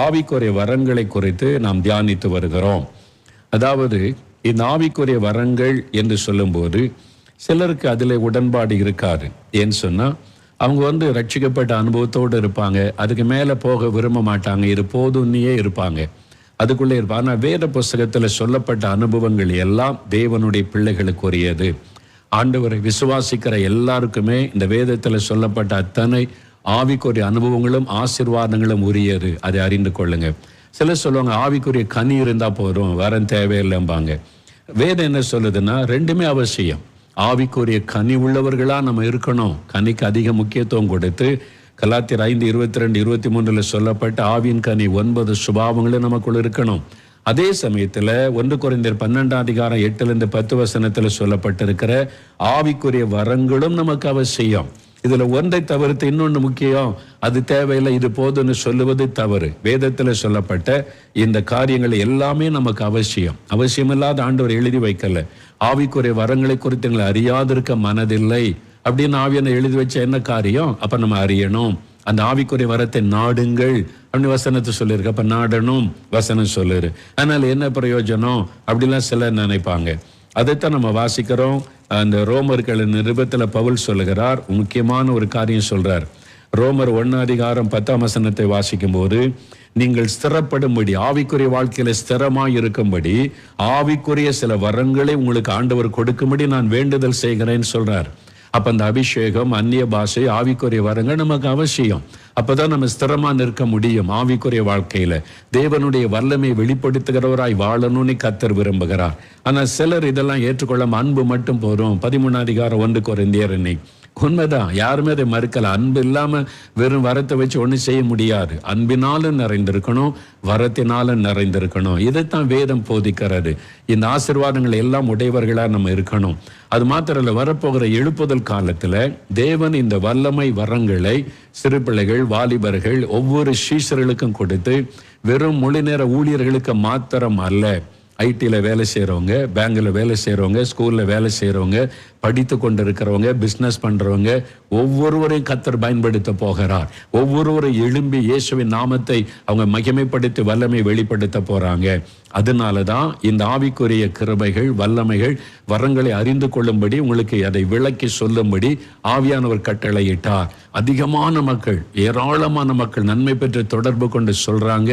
ஆவிக்குரிய வரங்களை குறித்து நாம் தியானித்து வருகிறோம். அதாவது இந்த ஆவிக்குரிய வரங்கள் என்று சொல்லும்போது சிலருக்கு அதில் உடன்பாடு இருக்காது. ஏன்னு சொன்னால் அவங்க ரட்சிக்கப்பட்ட அனுபவத்தோடு இருப்பாங்க, அதுக்கு மேலே போக விரும்ப மாட்டாங்க, இது போதும்னியே இருப்பாங்க, அதுக்குள்ளே இருப்பாங்க. ஆனால் வேத புஸ்தகத்தில் சொல்லப்பட்ட அனுபவங்கள் எல்லாம் தேவனுடைய பிள்ளைகளுக்குரியது. ஆண்டவரை விசுவாசிக்கிற எல்லாருக்குமே இந்த வேதத்தில் சொல்லப்பட்ட அத்தனை ஆவிக்குரிய அனுபவங்களும் ஆசீர்வாதங்களும் உரியது. அதை அறிந்து கொள்ளுங்க. சிலர் சொல்லுவாங்க ஆவிக்குரிய கனி இருந்தால் போதும், வரம் தேவையில்லைம்பாங்க. வேதம் என்ன சொல்லுதுன்னா ரெண்டுமே அவசியம். ஆவிக்குரிய கனி உள்ளவர்களாக நம்ம இருக்கணும். கனிக்கு அதிக முக்கியத்துவம் கொடுத்து கலாத்தியர் 5:22-23 சொல்லப்பட்ட ஆவியின் கனி 9 சுபாவங்களும் நமக்குள்ள இருக்கணும். அதே சமயத்தில் 1 கொரிந்தியர் 12:8-10 சொல்லப்பட்டிருக்கிற ஆவிக்குரிய வரங்களும் நமக்கு அவசியம். இதுல ஒன்றை தவிர்த்து இன்னொன்று முக்கியம், அது தேவையில்லை, இது போதுன்னு சொல்லுவது தவறு. வேதத்துல சொல்லப்பட்ட இந்த காரியங்கள் எல்லாமே நமக்கு அவசியம். அவசியமில்லாத ஆண்டவர் எழுதி வைக்கல. ஆவிக்குரிய வரங்களை குறித்து எங்களை அறியாதிருக்க மனதில்லை அப்படின்னு ஆவியான எழுதி வச்ச என்ன காரியம்? அப்ப நம்ம அறியணும். அந்த ஆவிக்குரிய வரத்தை நாடுங்கள் அப்படின்னு வசனத்தை சொல்லியிருக்கு. அப்ப நாடணும் வசனம் சொல்லுரு. அதனால என்ன பிரயோஜனம் அப்படிலாம் சிலர் நினைப்பாங்க. அதைத்தான் நம்ம வாசிக்கிறோம். அந்த ரோமர்கள் நிருபத்தில் பவுல் சொல்லுகிறார், முக்கியமான ஒரு காரியம் சொல்றார். ரோமர் 1:10 வாசிக்கும் போது, நீங்கள் ஸ்திரப்படும்படி, ஆவிக்குரிய வாழ்க்கையில ஸ்திரமாய் இருக்கும்படி ஆவிக்குரிய சில வரங்களை உங்களுக்கு ஆண்டவர் கொடுக்கும்படி நான் வேண்டுதல் செய்கிறேன்னு சொல்றார். அப்ப அந்த அபிஷேகம், அந்நிய பாஷை, ஆவிக்குரிய வரங்கள் நமக்கு அவசியம். அப்பதான் நம்ம ஸ்திரமா நிற்க முடியும். ஆவிக்குரிய வாழ்க்கையில தேவனுடைய வல்லமை வெளிப்படுத்துகிறவராய் வாழணும்னு கர்த்தர் விரும்புகிறார். ஆனா சிலர் இதெல்லாம் ஏற்றுக்கொள்ளாம அன்பு மட்டும் போதும். 13:1 கொரிந்தியர் உண்மைதான், யாருமே அதை மறுக்கல. அன்பு இல்லாம வெறும் வரத்தை வச்சு ஒன்றும் செய்ய முடியாது. அன்பினாலும் நிறைந்திருக்கணும், வரத்தினாலும் நிறைந்திருக்கணும். இதைத்தான் வேதம் போதிக்கிறது. இந்த ஆசீர்வாதங்கள் எல்லாம் உடையவர்களா நம்ம இருக்கணும். அது மாத்திரல்ல, வரப்போகிற எழுப்புதல் காலத்துல தேவன் இந்த வல்லமை வரங்களை சிறு பிள்ளைகள், வாலிபர்கள், ஒவ்வொரு சீஷர்களுக்கும் கொடுத்து வெறும் முழு நேர ஊழியர்களுக்கு மாத்திரம் அல்ல, ஐடியில் வேலை செய்கிறவங்க, பேங்கில் வேலை செய்கிறவங்க, ஸ்கூலில் வேலை செய்கிறவங்க, படித்து கொண்டு இருக்கிறவங்க, பிஸ்னஸ் பண்ணுறவங்க, ஒவ்வொருவரையும் கர்த்தர் பயன்படுத்த போகிறார். ஒவ்வொருவரும் எழும்பி இயேசுவின் நாமத்தை அவங்க மகிமைப்படுத்தி வல்லமை வெளிப்படுத்த போகிறாங்க. அதனால தான் இந்த ஆவிக்குரிய கிருபைகள், வல்லமைகள், வரங்களை அறிந்து கொள்ளும்படி, உங்களுக்கு அதை விளக்கி சொல்லும்படி ஆவியானவர் கட்டளையிட்டார். அதிகமான மக்கள், ஏராளமான மக்கள் நன்மை பெற்று தொடர்பு கொண்டு சொல்கிறாங்க.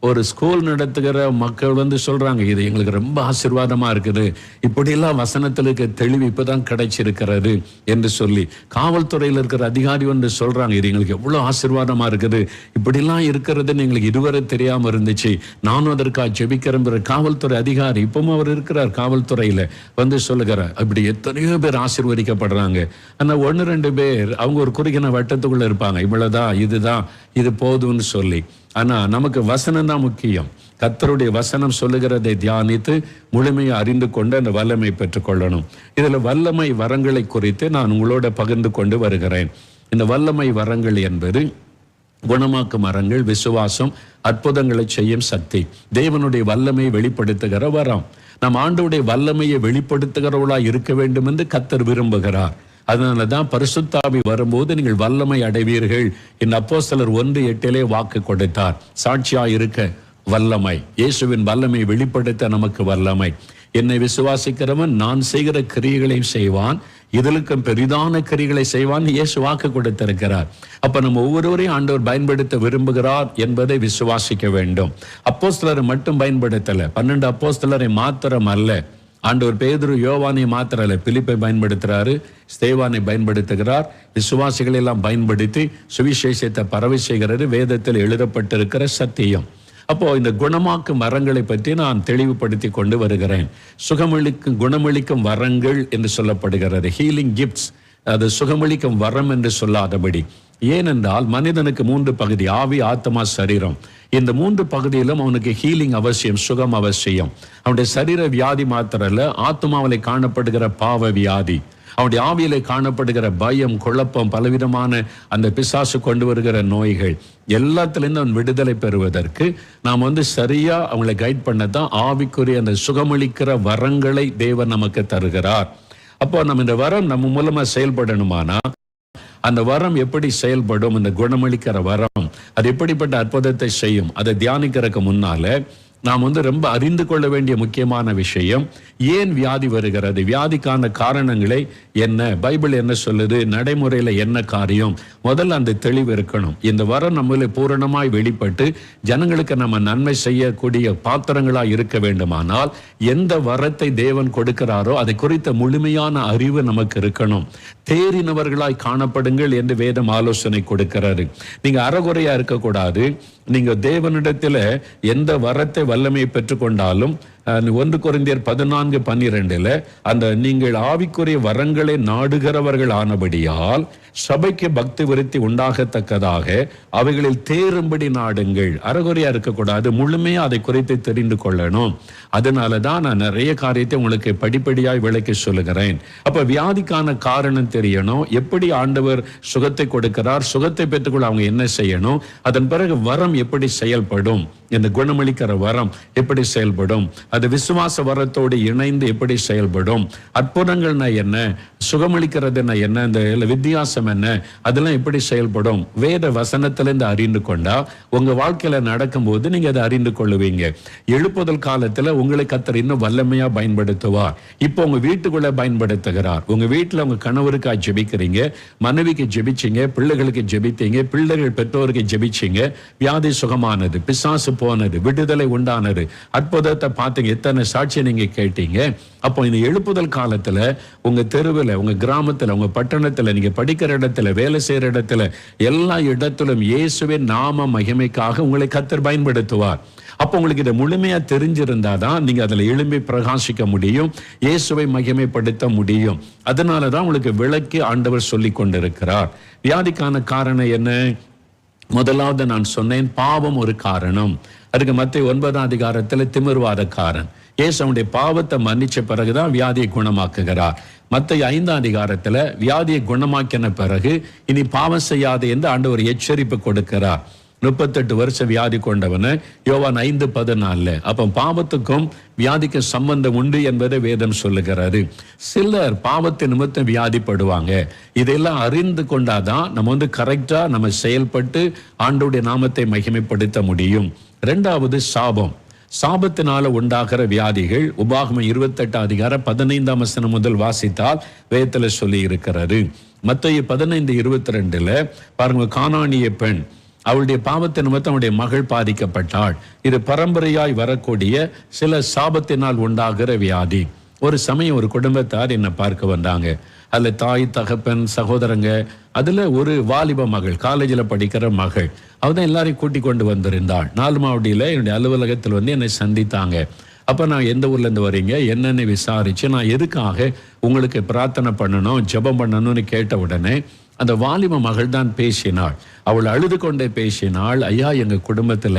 ஒரு ஸ்கூல் நடத்துகிற மக்கள் சொல்றாங்க, இது எங்களுக்கு ரொம்ப ஆசீர்வாதமா இருக்குது, இப்படியெல்லாம் வசனத்திற்கு தெளிவு இப்பதான் கிடைச்சிருக்கிறது என்று சொல்லி. காவல்துறையில் இருக்கிற அதிகாரி சொல்றாங்க, இது எங்களுக்கு எவ்வளவு ஆசீர்வாதமா இருக்குது, இப்படிலாம் இருக்கிறதுன்னு எங்களுக்கு இதுவரை தெரியாம இருந்துச்சு, நானும் அதற்காக ஜெபிக்கிறேன். காவல்துறை அதிகாரி இப்பவும் அவர் இருக்கிறார் காவல்துறையில சொல்லுகிறார். அப்படி எத்தனையோ பேர் ஆசீர்வதிக்கப்படுறாங்க. ஆனா 1-2 பேர் அவங்க ஒரு குறுகின வட்டத்துக்குள்ள இருப்பாங்க, இவ்வளவுதான், இதுதான், இது போதும்னு சொல்லி. ஆனா நமக்கு வசனம் தான் முக்கியம். கர்த்தருடைய வசனம் சொல்லுகிறதை தியானித்து முழுமையை அறிந்து கொண்டு அந்த வல்லமை பெற்றுக்கொள்ளணும். இதுல வல்லமை வரங்களை குறித்து நான் உங்களோட பகிர்ந்து கொண்டு வருகிறேன். இந்த வல்லமை வரங்கள் என்பது குணமாக்கும் வரங்கள், விசுவாசம், அற்புதங்களை செய்யும் சக்தி, தேவனுடைய வல்லமையை வெளிப்படுத்துகிற வரம். நம் ஆண்டவருடைய வல்லமையை வெளிப்படுத்துகிறவர்களாய் இருக்க வேண்டும் என்று கர்த்தர் விரும்புகிறார். அதனாலதான் பரிசுத்தாவி வரும்போது நீங்கள் வல்லமை அடைவீர்கள் என்று அப்போஸ்தலர் 1:8 வாக்கு கொடுத்தார். சாட்சியா இருக்க வல்லமை, இயேசுவின் வல்லமை வெளிப்படுத்த நமக்கு வல்லமை. என்னை விசுவாசிக்கிறவன் நான் செய்கிற கிரியைகளையும் செய்வான், இதற்கும் பெரிதான கிரியைகளை செய்வான் இயேசு வாக்கு கொடுத்திருக்கிறார். அப்ப நம்ம ஒவ்வொருவரையும் ஆண்டவர் பயன்படுத்த விரும்புகிறார் என்பதை விசுவாசிக்க வேண்டும். அப்போஸ்தலரை மட்டும் பயன்படுத்தல, 12 அப்போஸ்தலரை மாத்திரம் அல்ல, ஆண்டவர் பேதுரு, யோவானை மாத்திரல்ல, பிலிப்பை பயன்படுத்துறாரு, ஸ்தேவானை பயன்படுத்துகிறார். விசுவாசிகளை எல்லாம் பயன்படுத்தி சுவிசேஷத்தை பரவி செய்கிறது வேதத்தில் எழுதப்பட்டிருக்கிற சத்தியம். அப்போ இந்த குணமாக்கும் வரங்களை பற்றி நான் தெளிவுபடுத்தி கொண்டு வருகிறேன். குணமளிக்கும் வரங்கள் என்று சொல்லப்படுகிறது, ஹீலிங் கிஃப்ட்ஸ். அது சுகமளிக்கும் வரம் என்று சொல்லாதபடி. ஏனென்றால் மனிதனுக்கு 3 பகுதி, ஆவி, ஆத்மா, சரீரம். இந்த 3 பகுதியிலும் அவனுக்கு ஹீலிங் அவசியம், சுகம் அவசியம். அவனுடைய சரீர வியாதி மாத்திரல்ல, ஆத்மாவிலே காணப்படுகிற பாவ வியாதி, அவனுடைய ஆவியிலே காணப்படுகிற பயம், குழப்பம், பலவிதமான அந்த பிசாசு கொண்டு வருகிற நோய்கள், எல்லாத்திலிருந்து அவன் விடுதலை பெறுவதற்கு நாம் சரியா அவங்களை கைட் பண்ணதான் ஆவிக்குரிய அந்த சுகமளிக்கிற வரங்களை தேவன் நமக்கு தருகிறார். அப்போ நம்ம இந்த வரம் நம்ம மூலமா செயல்படணுமானா அந்த வரம் எப்படி செயல்படும், இந்த குணமளிக்கிற வரம் அது எப்படிப்பட்ட அற்புதத்தை செய்யும், அதை தியானிக்கிறதுக்கு முன்னால நாம் ரொம்ப அறிந்து கொள்ள வேண்டிய முக்கியமான விஷயம், ஏன் வியாதி வருகிறது, வியாதிக்கான காரணங்களை என்ன, பைபிள் என்ன சொல்லுது, நடைமுறையில என்ன காரியம், முதல்ல அந்த தெளிவு இருக்கணும். இந்த வரம் நம்மளை பூரணமாய் வெளிப்பட்டு ஜனங்களுக்கு நம்ம நன்மை செய்யக்கூடிய பாத்திரங்களா இருக்க வேண்டுமானால் எந்த வரத்தை தேவன் கொடுக்கிறாரோ அதை குறித்த முழுமையான அறிவு நமக்கு இருக்கணும். தேறினவர்களாய் காணப்படுங்கள் என்று வேதம் ஆலோசனை கொடுக்கிறாரு. நீங்க அறகுறையா இருக்கக்கூடாது. நீங்க தேவனிடத்துல எந்த வரத்தை வல்லமையை பெற்றுக்கொண்டாலும் 1 கொரிந்தியர் 14:12 அந்த நீங்கள் ஆவிக்குரிய வரங்களை நாடுகிறவர்கள் ஆனபடியால் சபைக்கு பக்தி விருத்தி உண்டாகத்தக்கதாக அவைகளில் தேரும்படி நாடுங்கள். அறகுறையா இருக்கக்கூடாது, முழுமையா அதை குறித்து தெரிந்து கொள்ளணும். அதனாலதான் நான் நிறைய காரியத்தை உங்களுக்கு படிப்படியாய் விளக்கி சொல்லுகிறேன். அப்ப வியாதிக்கான காரணம் தெரியணும், எப்படி ஆண்டவர் சுகத்தை கொடுக்கிறார், சுகத்தை பெற்றுக்கொள்ள அவங்க என்ன செய்யணும், அதன் பிறகு வரம் எப்படி செயல்படும், இந்த குணமளிக்கிற வரம் எப்படி செயல்படும், அது விசுவாச வரத்தோடு இணைந்து எப்படி செயல்படும், அற்புதங்கள்னா என்ன, சுகமளிக்கிறதுனா என்ன, இந்த வித்தியாசம் என்ன, அதெல்லாம் எப்படி செயல்படும், வேத வசனத்திலிருந்து அறிந்து கொண்டா உங்க வாழ்க்கையில நடக்கும் போது நீங்க அதை அறிந்து கொள்ளுவீங்க. எழுப்புதல் காலத்துல உங்களை கர்த்தர் இன்னும் வல்லமையா பயன்படுத்துவார். இப்போ உங்க வீட்டுக்குள்ள பயன்படுத்துகிறார். உங்க வீட்டுல உங்க கணவருக்காக ஜெபிக்கிறீங்க, மனைவிக்கு ஜெபிச்சீங்க, பிள்ளைகளுக்கு ஜெபித்தீங்க, பிள்ளைகள் பெற்றோருக்கு ஜெபிச்சீங்க, வியாதி சுகமானது, பிசாசு போனது, விடுதலை உண்டானது, அற்புதத்தை பார்த்தீங்க, எத்தனை சாட்சியை நீங்க கேட்டீங்க. அப்போ இந்த எழுப்புதல் காலத்துல உங்க தெருவில், உங்க கிராமத்துல, உங்க பட்டணத்துல, நீங்க படிக்கிற இடத்துல, வேலை செய்யற இடத்துல, எல்லா இடத்திலும் இயேசுவின் நாம மகிமைக்காக உங்களை கர்த்தர் பயன்படுத்துவார். அப்போ உங்களுக்கு இதை முழுமையா தெரிஞ்சிருந்தாதான் நீங்க அதுல எழும்பி பிரகாசிக்க முடியும், இயேசுவை மகிமைப்படுத்த முடியும். அதனாலதான் உங்களுக்கு விளக்கி ஆண்டவர் சொல்லி கொண்டிருக்கிறார். வியாதிக்கான காரணம் என்ன? முதலாவது நான் சொன்னேன், பாவம் ஒரு காரணம். அதுக்கு மத்தேயு 9ஆம் அதிகாரத்துல திமிர்வாதக்காரன் இயேசு அவனுடைய பாவத்தை மன்னிச்ச பிறகுதான் வியாதியை குணமாக்குகிறார். மத்தேயு 5ஆம் அதிகாரத்துல வியாதியை குணமாக்கின பிறகு இனி பாவம் செய்யாதே என்று ஆண்டவர் எச்சரிப்பு கொடுக்கிறார். 38 வருஷம் வியாதி கொண்டவன யோவான் 5:14. அப்ப பாவத்துக்கும் வியாதிக்கு சம்பந்தம் உண்டு என்பதை வேதம் சொல்லுகிறாரு. சிலர் பாவத்தை நிமித்தம் வியாதிப்படுவாங்க. இதெல்லாம் அறிந்து கொண்டாதான் நம்ம கரெக்டா நம்ம செயல்பட்டு ஆண்டவருடைய நாமத்தை மகிமைப்படுத்த முடியும். 2வது சாபம். சாபத்தினால உண்டாகிற வியாதிகள் உபாகமம் 28ஆம் அதிகாரம் 15ஆம் வசனம் முதல் வாசித்தால் வேதத்துல சொல்லி இருக்கிறது. மத்தேயு 15:22 பாருங்க, கானானிய பெண், அவளுடைய பாவத்தின் நிமித்தம் அவளுடைய மகள் பாதிக்கப்பட்டாள். இது பரம்பரையாய் வரக்கூடிய சில சாபத்தினால் உண்டாகிற வியாதி. ஒரு சமயம் ஒரு குடும்பத்தார் என்னை பார்க்க வந்தாங்க. அதுல தாய், தகப்பன், சகோதரங்க, அதுல ஒரு வாலிப மகள், காலேஜில் படிக்கிற மகள், அவதான் எல்லாரையும் கூட்டி கொண்டு வந்திருந்தாள். 4 மாவட்டியில என்னுடைய அலுவலகத்தில் என்னை சந்தித்தாங்க. அப்ப நான் எந்த ஊர்ல இருந்து வரீங்க என்னன்னு விசாரிச்சு, நான் எதுக்காக உங்களுக்கு பிரார்த்தனை பண்ணணும், ஜெபம் பண்ணணும்னு கேட்ட உடனே அந்த வாலிப மகள் தான் பேசினாள். அவள் அழுது கொண்டே பேசினாள், ஐயா, எங்க குடும்பத்துல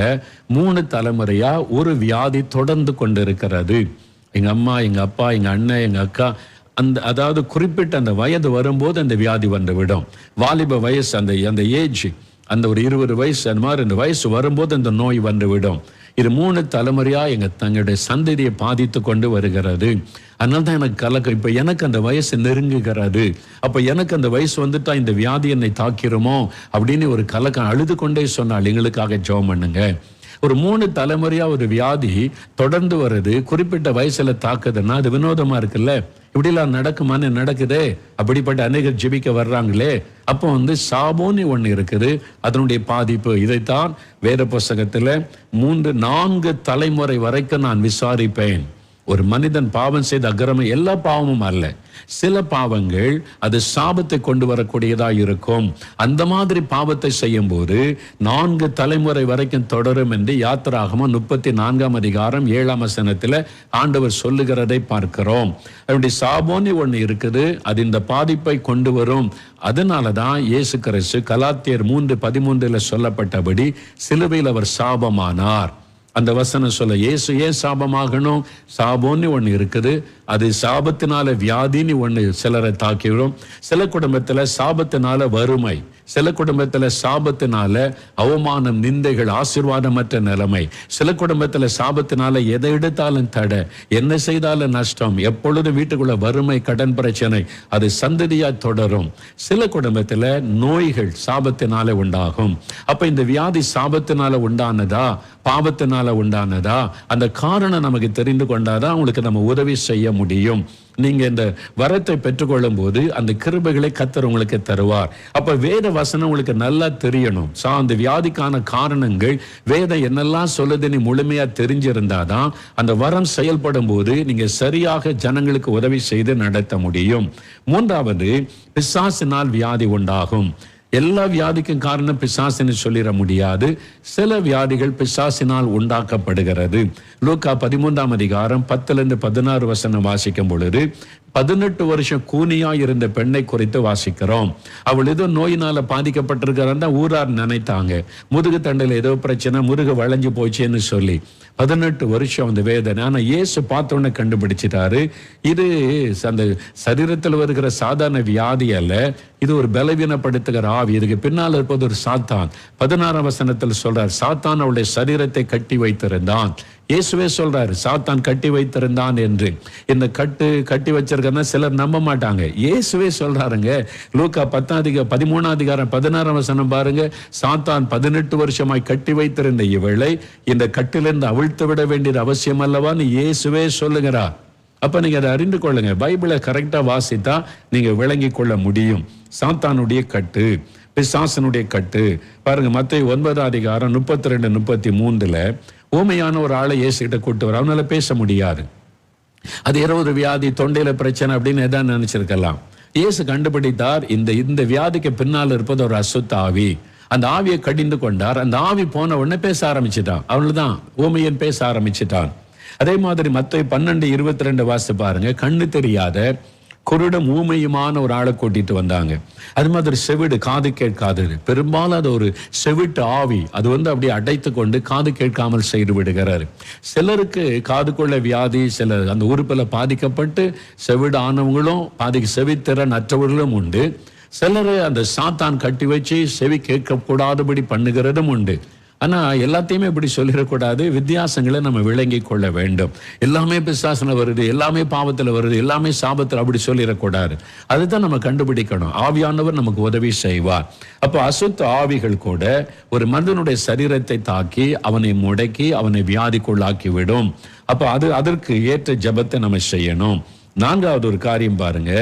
3 தலைமுறையா ஒரு வியாதி தொடர்ந்து கொண்டிருக்கிறது. எங்க அம்மா, எங்க அப்பா, எங்க அண்ணன், எங்க அக்கா, அதாவது குறிப்பிட்ட அந்த வயது வரும்போது அந்த வியாதி வந்து விடும். வாலிப வயசு, அந்த ஏஜ், அந்த ஒரு 20 வயசு, அந்த மாதிரி அந்த வயசு வரும்போது அந்த நோய் வந்து விடும். இது 3 தலைமுறையா தங்களுடைய சந்ததியை பாதித்து கொண்டு வருகிறது. அதனால தான் எனக்கு கலக்கம். இப்ப எனக்கு அந்த வயசு நெருங்குகிறது. அப்ப எனக்கு அந்த வயசு வந்துட்டா இந்த வியாதி என்னை தாக்கிருமோ அப்படின்னு ஒரு கலக்கம். அழுது கொண்டே சொன்னால், எங்களுக்காக ஜெபம் பண்ணுங்க. ஒரு 3 தலைமுறையா ஒரு வியாதி தொடர்ந்து வருது, குறிப்பிட்ட வயசுல தாக்குதுன்னா அது வினோதமா இருக்குல்ல. இப்படிலாம் நடக்குமான்னு நடக்குதே. அப்படிப்பட்ட அநேகர் ஜெபிக்க வர்றாங்களே. அப்போ சாபோன்னு ஒண்ணு இருக்குது, அதனுடைய பாதிப்பு. இதைத்தான் வேத புஸ்தகத்துல 3-4 தலைமுறை வரைக்கும் நான் விசாரிப்பேன். ஒரு மனிதன் பாவம் செய்த அக்கிரமம், எல்லா பாவமும் அல்ல, சில பாவங்கள் அது சாபத்தை கொண்டு வரக்கூடியதா இருக்கும். அந்த மாதிரி பாவத்தை செய்யும் போது 4 தலைமுறை வரைக்கும் தொடரும் என்று யாத்திராகமம் 34ஆம் அதிகாரம் 7ஆம் வசனத்துல ஆண்டவர் சொல்லுகிறதை பார்க்கிறோம். அப்படி சாபோன்னு ஒண்ணு இருக்குது, அது இந்த பாதிப்பை கொண்டு வரும். அதனாலதான் இயேசு கிறிஸ்து கலாத்தியர் 3:13 சொல்லப்பட்டபடி சிலுவையில் அவர் சாபமானார். அந்த வசனம் சொல்ல, இயேசு ஏன் சாபமாகணும்? சாபோன்னு ஒண்ணு இருக்குது, அது சாபத்தினால வியாதின்னு ஒண்ணு சிலரை தாக்கிவிடும். சில குடும்பத்துல சாபத்தினால வறுமை, சில குடும்பத்துல சாபத்தினால அவமானம், நிந்தைகள், ஆசீர்வாதமற்ற நிலைமை, சில குடும்பத்துல சாபத்தினால எதை எடுத்தாலும் தடை, என்ன செய்தாலும் நஷ்டம், எப்பொழுதும் வீட்டுக்குள்ள வறுமை, கடன் பிரச்சனை, அது சந்ததியா தொடரும். சில குடும்பத்துல நோய்கள் சாபத்தினால உண்டாகும். அப்ப இந்த வியாதி சாபத்தினால உண்டானதா, பாவத்தினால உண்டானதா, அந்த காரணம் நமக்கு தெரிந்து கொண்டாதான் உங்களுக்கு நம்ம உதவி செய்ய முடியும். நீங்க இந்த வரத்தை பெற்றுக்கொள்ளும் போது அந்த கிருபைகளை கர்த்தர் உங்களுக்கு தருவார். அப்ப வேத வசனம் உங்களுக்கு நல்லா தெரியணும். அந்த வியாதிக்கான காரணங்கள் வேதம் என்னெல்லாம் சொல்லுதுன்னு முழுமையா தெரிஞ்சிருந்தாதான் அந்த வரம் செயல்படும் போது நீங்க சரியாக ஜனங்களுக்கு உதவி செய்து நடத்த முடியும். மூன்றாவது, பிசாசினால் வியாதி உண்டாகும். எல்லா வியாதிக்கும் காரணம் பிசாசின்னு சொல்லிட முடியாது. சில வியாதிகள் பிசாசினால் உண்டாக்கப்படுகிறது. லூக்கா 13ஆம் அதிகாரம் 10-16 வாசிக்கும் பொழுது 18 வருஷம் கூனியா இருந்த பெண்ணை குறித்து வாசிக்கிறோம். அவள் ஏதோ நோயினால பாதிக்கப்பட்டிருக்கிறான் தான் ஊரார் நினைத்தாங்க. முதுகு தண்டையில் ஏதோ பிரச்சனை, முருகு வளைஞ்சு போச்சுன்னு சொல்லி 18 வருஷம் அந்த வேதனை. ஆனா இயேசு பார்த்தோன்னே கண்டுபிடிச்சிட்டாரு, இது அந்த சரீரத்தில் வருகிற சாதாரண வியாதி அல்ல, இது ஒரு பலவீனப்படுத்துகிற ஆவி. இதுக்கு பின்னால் இருப்பது ஒரு சாத்தான். 16ஆம் வசனத்தில் சொல்றார், சாத்தான் அவளுடைய சரீரத்தை கட்டி வைத்திருந்தான். இயேசுவே சொல்றாரு சாத்தான் கட்டி வைத்திருந்தான் என்று. இந்த கட்டி வச்சிருக்கா சிலர் நம்ப மாட்டாங்க. இயேசுவே சொல்றாருங்க. லூக்கா 13ஆம் அதிகாரம் 16ஆம் வசனம் பாருங்க. சாத்தான் 18 வருஷமாய் கட்டி வைத்திருந்த இவளை இந்த கட்டிலிருந்து அவிழ்த்து விட வேண்டியது அவசியம் அல்லவான்னு இயேசுவே சொல்லுகிறார். அப்ப நீங்க அதை அறிந்து கொள்ளுங்க. பைபிளை கரெக்டா வாசித்தா நீங்க விளங்கி கொள்ள முடியும். சாத்தானுடைய கட்டு, பிசாசனுடைய கட்டு பாருங்க. மத்தேயு 9ஆம் அதிகாரம் 32-33 ஊமையான ஒரு ஆளை இயேசுகிட்ட கூட்டு வர, அவனால பேச முடியாது. அது ஒரு வியாதி, தொண்டையில பிரச்சனை அப்படின்னு எதாவது நினைச்சிருக்கலாம். இயேசு கண்டுபிடித்தார், இந்த வியாதிக்கு பின்னால் இருப்பது ஒரு அசுத்த ஆவி. அந்த ஆவியை கடிந்து கொண்டார். அந்த ஆவி போன உடனே பேச ஆரம்பிச்சுட்டான். அவள்தான் ஊமையன் பேச ஆரம்பிச்சுட்டான். அதே மாதிரி மத்தேயு 12:22 வாசி பாருங்க. கண்ணு தெரியாத குருடும் ஊமையுமான ஒரு ஆளை கூட்டிட்டு வந்தாங்க. அது மாதிரி செவிடு, காது கேட்காதது. பெரும்பாலும் அது ஒரு செவிட்டு ஆவி. அது அப்படியே அடைத்து கொண்டு காது கேட்காமல் செய்து விடுகிறாரு. சிலருக்கு காதுக்குள்ள வியாதி, சிலர் அந்த உறுப்புல பாதிக்கப்பட்டு செவிடு ஆனவங்களும் செவித்திறன் அற்றவர்களும் உண்டு. சிலர் அந்த சாத்தான் கட்டி வச்சு செவி கேட்க கூடாதபடி பண்ணுகிறதும் உண்டு. ஆனா எல்லாத்தையுமே இப்படி சொல்லிடக்கூடாது. வித்தியாசங்களை நம்ம விளங்கி கொள்ள வேண்டும். எல்லாமே பிசாசுல வருது, எல்லாமே பாவத்துல வருது, எல்லாமே சாபத்துல அப்படி சொல்லிடக்கூடாது. அதுதான் நம்ம கண்டுபிடிக்கணும். ஆவியானவர் நமக்கு உதவி செய்வார். அப்போ அசுத்த ஆவிகள் கூட ஒரு மனிதனுடைய சரீரத்தை தாக்கி அவனை முடக்கி அவனை வியாதிக்குள்ளாக்கி விடும். அப்போ அதற்கு ஏற்ற ஜெபத்தை நம்ம செய்யணும். நான்காவது ஒரு காரியம் பாருங்க.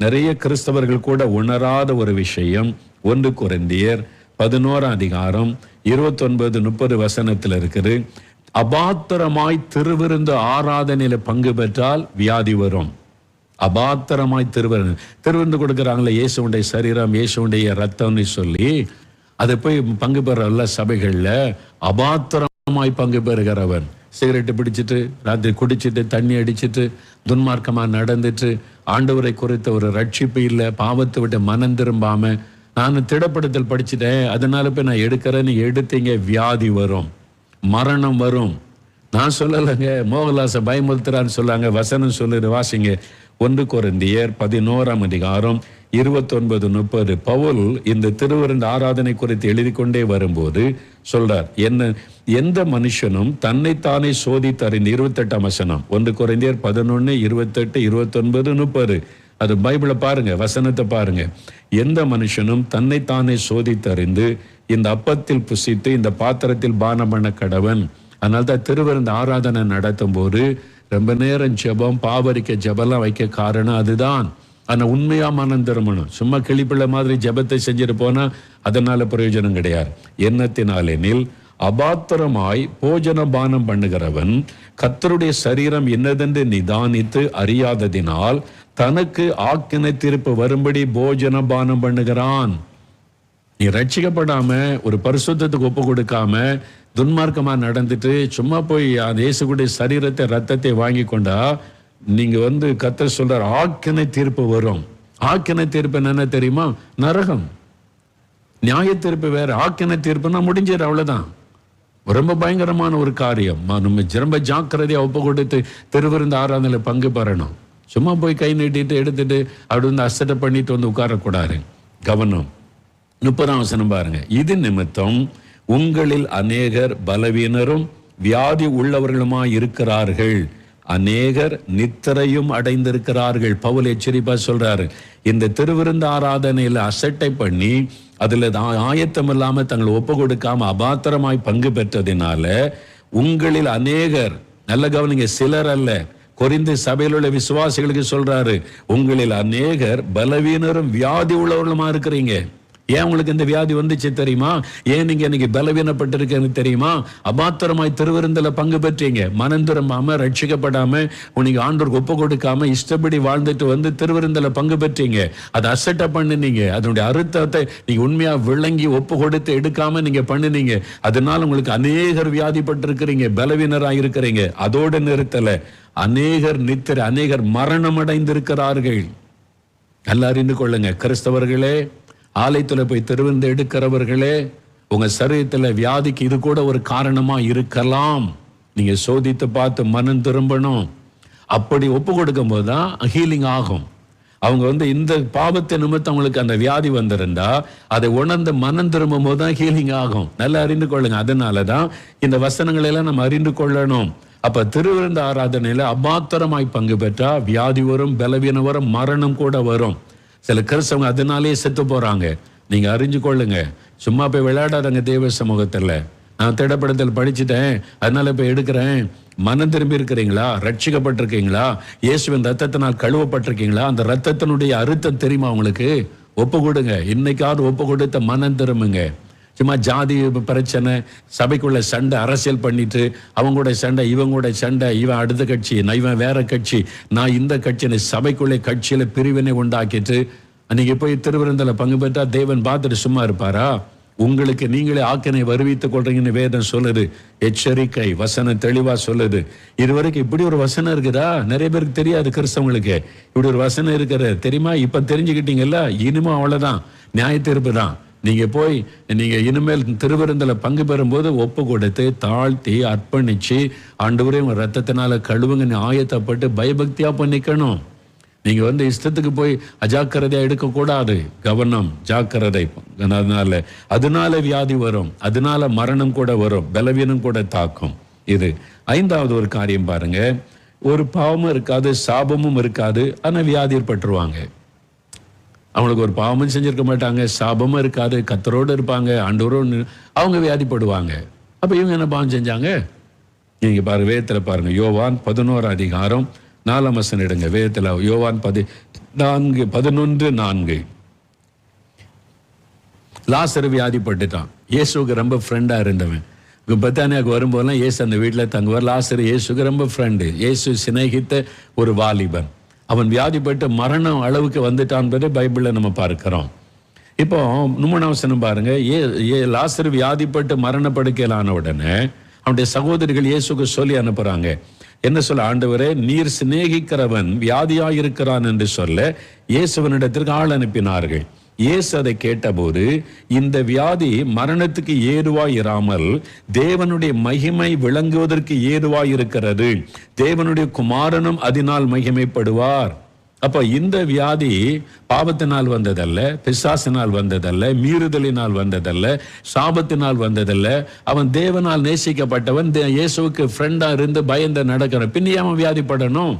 நிறைய கிறிஸ்தவர்கள் கூட உணராத ஒரு விஷயம். 1 கொரிந்தியர் 11ஆம் அதிகாரம் 29-30 இருக்குது. அபாத்திரமாய் திருவிருந்து ஆராதனையில பங்கு பெற்றால் வியாதி வரும். அபாத்திரமாய் திருவிருந்து கொடுக்கிறாங்களே, இயேசுடைய சரீரம், இயேசுடைய ரத்தம்னு சொல்லி அதை போய் பங்கு பெறல சபைகள்ல. அபாத்திரமாய் பங்கு பெறுகிறவன் சிகரெட்டு பிடிச்சிட்டு, ராத்திரி குடிச்சிட்டு, தண்ணி அடிச்சிட்டு, துன்மார்க்கமா நடந்துட்டு, ஆண்டவரை குறித்த ஒரு ரட்சிப்பு இல்லை, பாவத்தை விட்டு மனம் திரும்பாம, நான் திடப்படுத்தல் படிச்சுட்டேன் அதனால போய் நான் எடுக்கிறேன்னு எடுத்தீங்க, வியாதி வரும், மரணம் வரும். நான் சொல்லலைங்க, மோகலாச பயமுறுத்துறான்னு சொல்லாங்க. வசனம் சொல்லுது, வாசிங்க. 1 கொரிந்தியர் 11ஆம் அதிகாரம் 29-30. பவுல் இந்த திருவிருந்து ஆராதனை குறித்து எழுதி கொண்டே வரும்போது சொல்றார், எந்த மனுஷனும் தன்னைத்தானே சோதித்தறிந்து 28ஆம் வசனம். 1 கொரிந்தியர் 11, 28, 29, 30. அது பைபிளை பாருங்க, வசனத்தை பாருங்க. எந்த மனுஷனும் தன்னைத்தானே சோதித்தறிந்து இந்த அப்பத்தில் புசித்து இந்த பாத்திரத்தில் பானம் பண்ண கடவன். அதனால்தான் திருவிருந்து ஆராதனை நடத்தும் போது ரொம்ப நேரம் ஜெபம், பாவரிக்க ஜெபம்லாம் வைக்க காரணம் அதுதான். ஆனா உண்மையா மனம் திரும்பணும். சும்மா கிளிப்பிள்ளை மாதிரி ஜெபத்தை செஞ்சுட்டு போனா அதனால பிரயோஜனம் கிடையாது. எண்ணத்தினாலெனில் அபாத்திரமாய் போஜன பானம் பண்ணுகிறவன் கர்த்தருடைய சரீரம் என்னதென்று நிதானித்து அறியாததினால் தனக்கு ஆக்கினை தீர்ப்பு வரும்படி போஜன பானம் பண்ணுகிறான். நீ ரட்சிக்கப்படாம ஒரு பரிசுத்தத்துக்கு ஒப்பு கொடுக்காம துன்மார்க்கமா நடந்துட்டு சும்மா போய் அந்த இயேசுடைய சரீரத்தை ரத்தத்தை வாங்கி கொண்டா நீங்க கர்த்தர் சொல்றார் ஆக்கினை தீர்ப்பு வரும். ஆக்கினை தீர்ப்பு என்ன தெரியுமா? நரகம். நியாய தீர்ப்பு வேற, ஆக்கினை தீர்ப்புனா முடிஞ்சிரு, அவ்வளவுதான். ரொம்ப பயங்கரமான ஒரு காரியம். நம்ம ரொம்ப ஜாக்கிரதையா ஒப்பு கொடுத்து திருவிருந்து ஆராதனையில பங்கு பெறணும். சும்மா போய் கை நீட்டிட்டு எடுத்துட்டு அப்படி வந்து அசட்டை பண்ணிட்டு வந்து உட்காரக்கூடாது. கவனம். 30ஆம் வசனம் பாருங்க. இது நிமித்தம் உங்களில் அநேகர் பலவீனரும் வியாதி உள்ளவர்களுமாய் இருக்கிறார்கள், அநேகர் நித்திரையும் அடைந்திருக்கிறார்கள். பவுல் எச்சரிப்பா சொல்றாரு, இந்த திருவிருந்து ஆராதனையில அசட்டை பண்ணி அதுல ஆயத்தம் இல்லாம தங்களை ஒப்பு கொடுக்காம அபாத்திரமாய் பங்கு பெற்றதினால உங்களில் அநேகர், நல்ல கவனிங்க, சிலர் அல்ல, கொரிந்து சபையில் உள்ள விசுவாசிகளுக்கு சொல்றாரு, உங்களில் அநேகர் பலவீனரும் வியாதி உள்ளவர்களுமா இருக்கிறீங்க. ஏன் உங்களுக்கு இந்த வியாதி வந்துச்சு தெரியுமா? ஏன் நீங்க இன்னைக்கு பலவீனப்பட்டிருக்கேன்னு தெரியுமா? அபாத்திரமாய் திருவிருந்தில பங்கு பெற்றீங்க. மனம் திரும்பாம, ரட்சிக்கப்படாம, நீங்க ஆண்டவருக்கு ஒப்பு கொடுக்காம இஷ்டப்படி வாழ்ந்துட்டு வந்து திருவிருந்தில பங்கு பெற்றீங்க. அதை அசட்டை பண்ணினீங்க. அதனுடைய அர்த்தத்தை நீங்க உண்மையா விளங்கி ஒப்பு கொடுத்து எடுக்காம நீங்க பண்ணினீங்க. அதனால உங்களுக்கு அநேகர் வியாதிப்பட்டிருக்கிறீங்க, பலவீனராக இருக்கிறீங்க. அதோடு நிறுத்தல, அநேகர் நித்திரை, அநேகர் மரணம் அடைந்திருக்கிறார்கள். நல்லா அறிந்து கொள்ளுங்க கிறிஸ்தவர்களே, ஆலயத்துல போய் திருவிருந்து எடுக்கிறவர்களே, உங்க சரீரத்துல வியாதிக்கு இது கூட ஒரு காரணமா இருக்கலாம். நீங்க சோதித்து பார்த்து மனம் திரும்பணும். அப்படி ஒப்பு கொடுக்கும் போதுதான் ஹீலிங் ஆகும். அவங்க வந்து இந்த பாவத்தை நிமித்தம் அவங்களுக்கு அந்த வியாதி வந்திருந்தா அதை உணர்ந்து மனம் திரும்பும் போதுதான் ஹீலிங் ஆகும். நல்லா அறிந்து கொள்ளுங்க. அதனாலதான் இந்த வசனங்களை எல்லாம் நம்ம அறிந்து கொள்ளணும். அப்ப திருவிருந்து ஆராதனையில அபாத்திரமாய் பங்கு பெற்றா வியாதி வரும், பலவீனம் வரும், மரணம் கூட வரும். சில கிறிஸ்தவங்க அதனாலே செத்து போறாங்க. நீங்க அறிஞ்சு கொள்ளுங்க. சும்மா போய் விளையாடாதங்க தேவ சமூகத்துல. நான் திடப்படத்தில் படிச்சுட்டேன் அதனால போய் எடுக்கிறேன். மனம் திரும்பி இருக்கிறீங்களா? ரட்சிக்கப்பட்டிருக்கீங்களா? இயேசுவின் ரத்தத்தினால் கழுவப்பட்டிருக்கீங்களா? அந்த ரத்தத்தினுடைய அர்த்தம் தெரியுமா உங்களுக்கு? ஒப்பு கொடுங்க. இன்னைக்காவது ஒப்பு கொடுத்த மனம் திரும்புங்க. சும்மா ஜாதி பிரச்சனை, சபைக்குள்ள சண்டை, அரசியல் பண்ணிட்டு அவங்க கூட சண்டை, இவங்க கூட சண்டை, இவன் அடுத்த கட்சி, இவன் வேற கட்சி, நான் இந்த கட்சி, சபைக்குள்ளே கட்சியில பிரிவினை உண்டாக்கிட்டு நீங்க போய் திருவிருந்தில பங்கு பெற்றா தேவன் பார்த்துட்டு சும்மா இருப்பாரா? உங்களுக்கு நீங்களே ஆக்கினை வருவித்துக் கொள்றீங்கன்னு வேதம் சொல்லுது. எச்சரிக்கை வசனம் தெளிவா சொல்லுது. இதுவரைக்கும் இப்படி ஒரு வசனம் இருக்குதா? நிறைய பேருக்கு தெரியாது. கிறிஸ்தவங்களுக்கு இப்படி ஒரு வசனம் இருக்கிற தெரியுமா? இப்ப தெரிஞ்சுக்கிட்டீங்கல்ல. இனிமே அவ்வளவுதான், நியாய தீர்ப்பு தான். நீங்க போய் நீங்க இனிமேல் திருவிருந்தில பங்கு பெறும்போது ஒப்பு கொடுத்து தாழ்த்தி அர்ப்பணிச்சு ஆண்டவரே உங்க ரத்தத்தினால கழுவுங்கன்னு ஆயத்தப்பட்டு பயபக்தியா பண்ணிக்கணும். நீங்க வந்து இஷ்டத்துக்கு போய் அஜாக்கிரதையா எடுக்கக்கூடாது. கவனம், ஜாக்கிரதை. அதனால வியாதி வரும், அதனால மரணம் கூட வரும், பலவீனம் கூட தாக்கும். இது 5வது ஒரு காரியம் பாருங்க. ஒரு பாவமும் இருக்காது, சாபமும் இருக்காது, ஆனா வியாதி ஏற்பட்டுருவாங்க. அவங்களுக்கு ஒரு பாவமும் செஞ்சிருக்க மாட்டாங்க, சாபமும் இருக்காது, கத்தரோடு இருப்பாங்க, ஆண்டவரோடு, அவங்க வியாதிப்படுவாங்க. அப்ப இவங்க என்ன பாவம் செஞ்சாங்க? நீங்க பாருங்க, வேதத்துல பாருங்க, யோவான் 11 அதிகாரம் 4 வசனம் எடுங்க. வேதத்துல யோவான் 11:4. லாசரு வியாதிப்பட்டுட்டான். இயேசுக்கு ரொம்ப ஃப்ரெண்டா இருந்தவன். பெத்தானியாவுக்கு வரும்போதெல்லாம் இயேசு அந்த வீட்டில் தங்குவார். லாசரு இயேசுக்கு ரொம்ப ஃப்ரெண்டு. இயேசு சிநேகித்த ஒரு வாலிபன். அவன் வியாதிப்பட்டு மரணம் அளவுக்கு வந்துட்டான் பைபிள்ல நம்ம பார்க்கிறோம். இப்போ 3 வசனம் பாருங்க. லாசரு வியாதிப்பட்டு மரணப்படுக்கையிலான உடனே அவனுடைய சகோதரிகள் இயேசுக்கு சொல்லி அனுப்புறாங்க. என்ன சொல்ல? ஆண்டவரே, நீர் சிநேகிக்கிறவன் வியாதியாயிருக்கிறான் என்று சொல்ல இயேசுவனிடத்திற்கு ஆள் அனுப்பினார்கள். இயேசு அதை கேட்டபோது, இந்த வியாதி மரணத்துக்கு ஏதுவாய் இராமல் தேவனுடைய மகிமை விளங்குவதற்கு ஏதுவாய் இருக்கிறது, தேவனுடைய குமாரனும் அதனால் மகிமைப்படுவார். அப்ப இந்த வியாதி பாவத்தினால் வந்ததல்ல, பிசாசினால் வந்ததல்ல, மீறுதலினால் வந்ததல்ல, சாபத்தினால் வந்ததல்ல. அவன் தேவனால் நேசிக்கப்பட்டவன், இயேசுவுக்கு ஃப்ரெண்டா இருந்து பயந்து நடக்கிறான். பின்னே அவன் வியாதிப்படணும்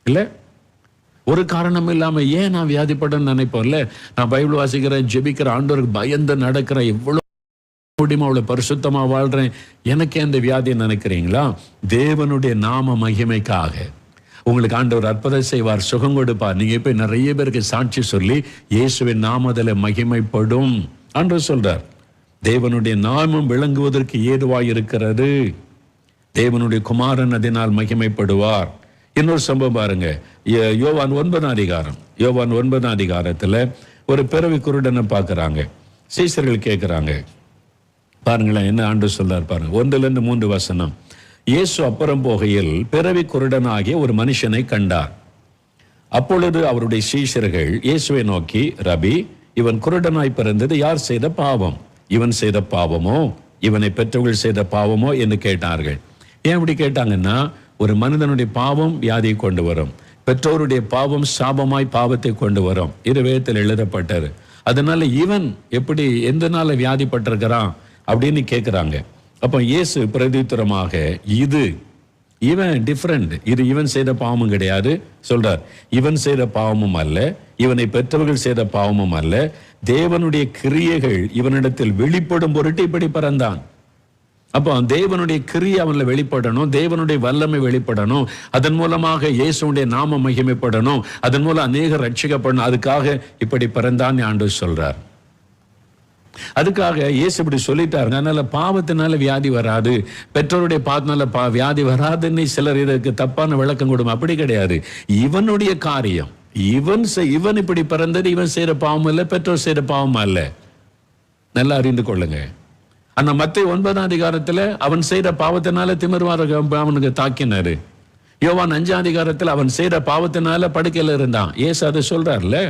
இல்ல? ஒரு காரணம் இல்லாம ஏன் நான் வியாதிப்படணும்னு நினைப்போம்ல. நான் பைபிள் வாசிக்கிறேன், ஜெபிக்கிறேன், ஆண்டவருக்கு பயந்து நடக்கிறேன், எவ்வளவு முடியுமா அவ்வளவு பரிசுத்தமா வாழ்றேன், எனக்கு அந்த வியாதியை நினைக்கிறீங்களா? தேவனுடைய நாம மகிமைக்காக உங்களுக்கு ஆண்டவர் அற்புதம் செய்வார், சுகம் கொடுப்பார். நீங்க போய் நிறைய பேருக்கு சாட்சி சொல்லி இயேசுவின் நாமத்திலே மகிமைப்படும். ஆண்டவர் சொல்றார், தேவனுடைய நாமம் விளங்குவதற்கு ஏதுவாய் இருக்கிறது, தேவனுடைய குமாரன் அதனால் மகிமைப்படுவார். இன்னொரு சம்பவம் பாருங்க. யோவான் 9 அதிகாரம். யோவான் 9 அதிகாரத்துல ஒரு பிறவி குருடனை பார்க்கறாங்க. சீஷர்கள் கேட்கிறாங்க, பாருங்களேன் என்ன ஆண்டவர் சொல்றார் பாருங்க. 1-3 வசனம். இயேசு அப்புறம் போகையில் பிறவி குருடனாகிய ஒரு மனுஷனை கண்டார். அப்பொழுது அவருடைய சீஷர்கள் இயேசுவை நோக்கி, ரபி, இவன் குருடனாய் பிறந்தது யார் செய்த பாவம்? இவன் செய்த பாவமோ இவனை பெற்றவர்கள் செய்த பாவமோ என்று கேட்டார்கள். ஏன் இப்படி கேட்டாங்கன்னா, ஒரு மனிதனுடைய பாவம் வியாதியை கொண்டு வரும், பெற்றோருடைய பாவம் சாபமாய் பாவத்தை கொண்டு வரும். இது வேதத்தில் எழுதப்பட்டது. அதனால இவன் எப்படி எந்த நாள வியாதிப்பட்டிருக்கிறான் அப்படின்னு கேட்கிறாங்க. அப்ப இயேசு பிரதித்திரமாக இவன் டிஃபரெண்ட், இது இவன் செய்த பாவமும் கிடையாது சொல்றார். இவன் செய்த பாவமும் அல்ல, இவனை பெற்றவர்கள் செய்த பாவமும் அல்ல, தேவனுடைய கிரியைகள் இவனிடத்தில் வெளிப்படும் பொருட்டு இப்படி பிறந்தான். அப்போ தேவனுடைய கிரியை அவன்ல வெளிப்படணும், தேவனுடைய வல்லமை வெளிப்படணும், அதன் மூலமாக இயேசுடைய நாம மகிமைப்படணும், அதன் மூலம் அநேக ரட்சிக்கப்படணும். அதுக்காக இப்படி பிறந்தான் ஆண்டவர் சொல்றார். அதுக்காக இயேசு இப்படி சொல்லிட்டாருங்க. அதனால பாவத்தினால வியாதி வராது, பெற்றோருடைய பாவத்தினால வியாதி வராதுன்னு சிலர் இதற்கு தப்பான விளக்கம் கொடுக்கும். அப்படி கிடையாது. இவனுடைய காரியம், இவன் இப்படி பிறந்தது இவன் செய்யற பாவம் இல்லை, பெற்றோர் செய்யற பாவம் அல்ல. நல்லா அறிந்து கொள்ளுங்க. ஆனா மத்தேயு 9ஆம் அதிகாரத்துல அவன் செய்யற பாவத்தினால திமிர்வாத அவனுக்கு தாக்கினாரு. யோவான் 5ஆம் அதிகாரத்துல அவன் செய்யற பாவத்தினால படுக்கையில இருந்தான். இயேசு அதை சொல்றாருல.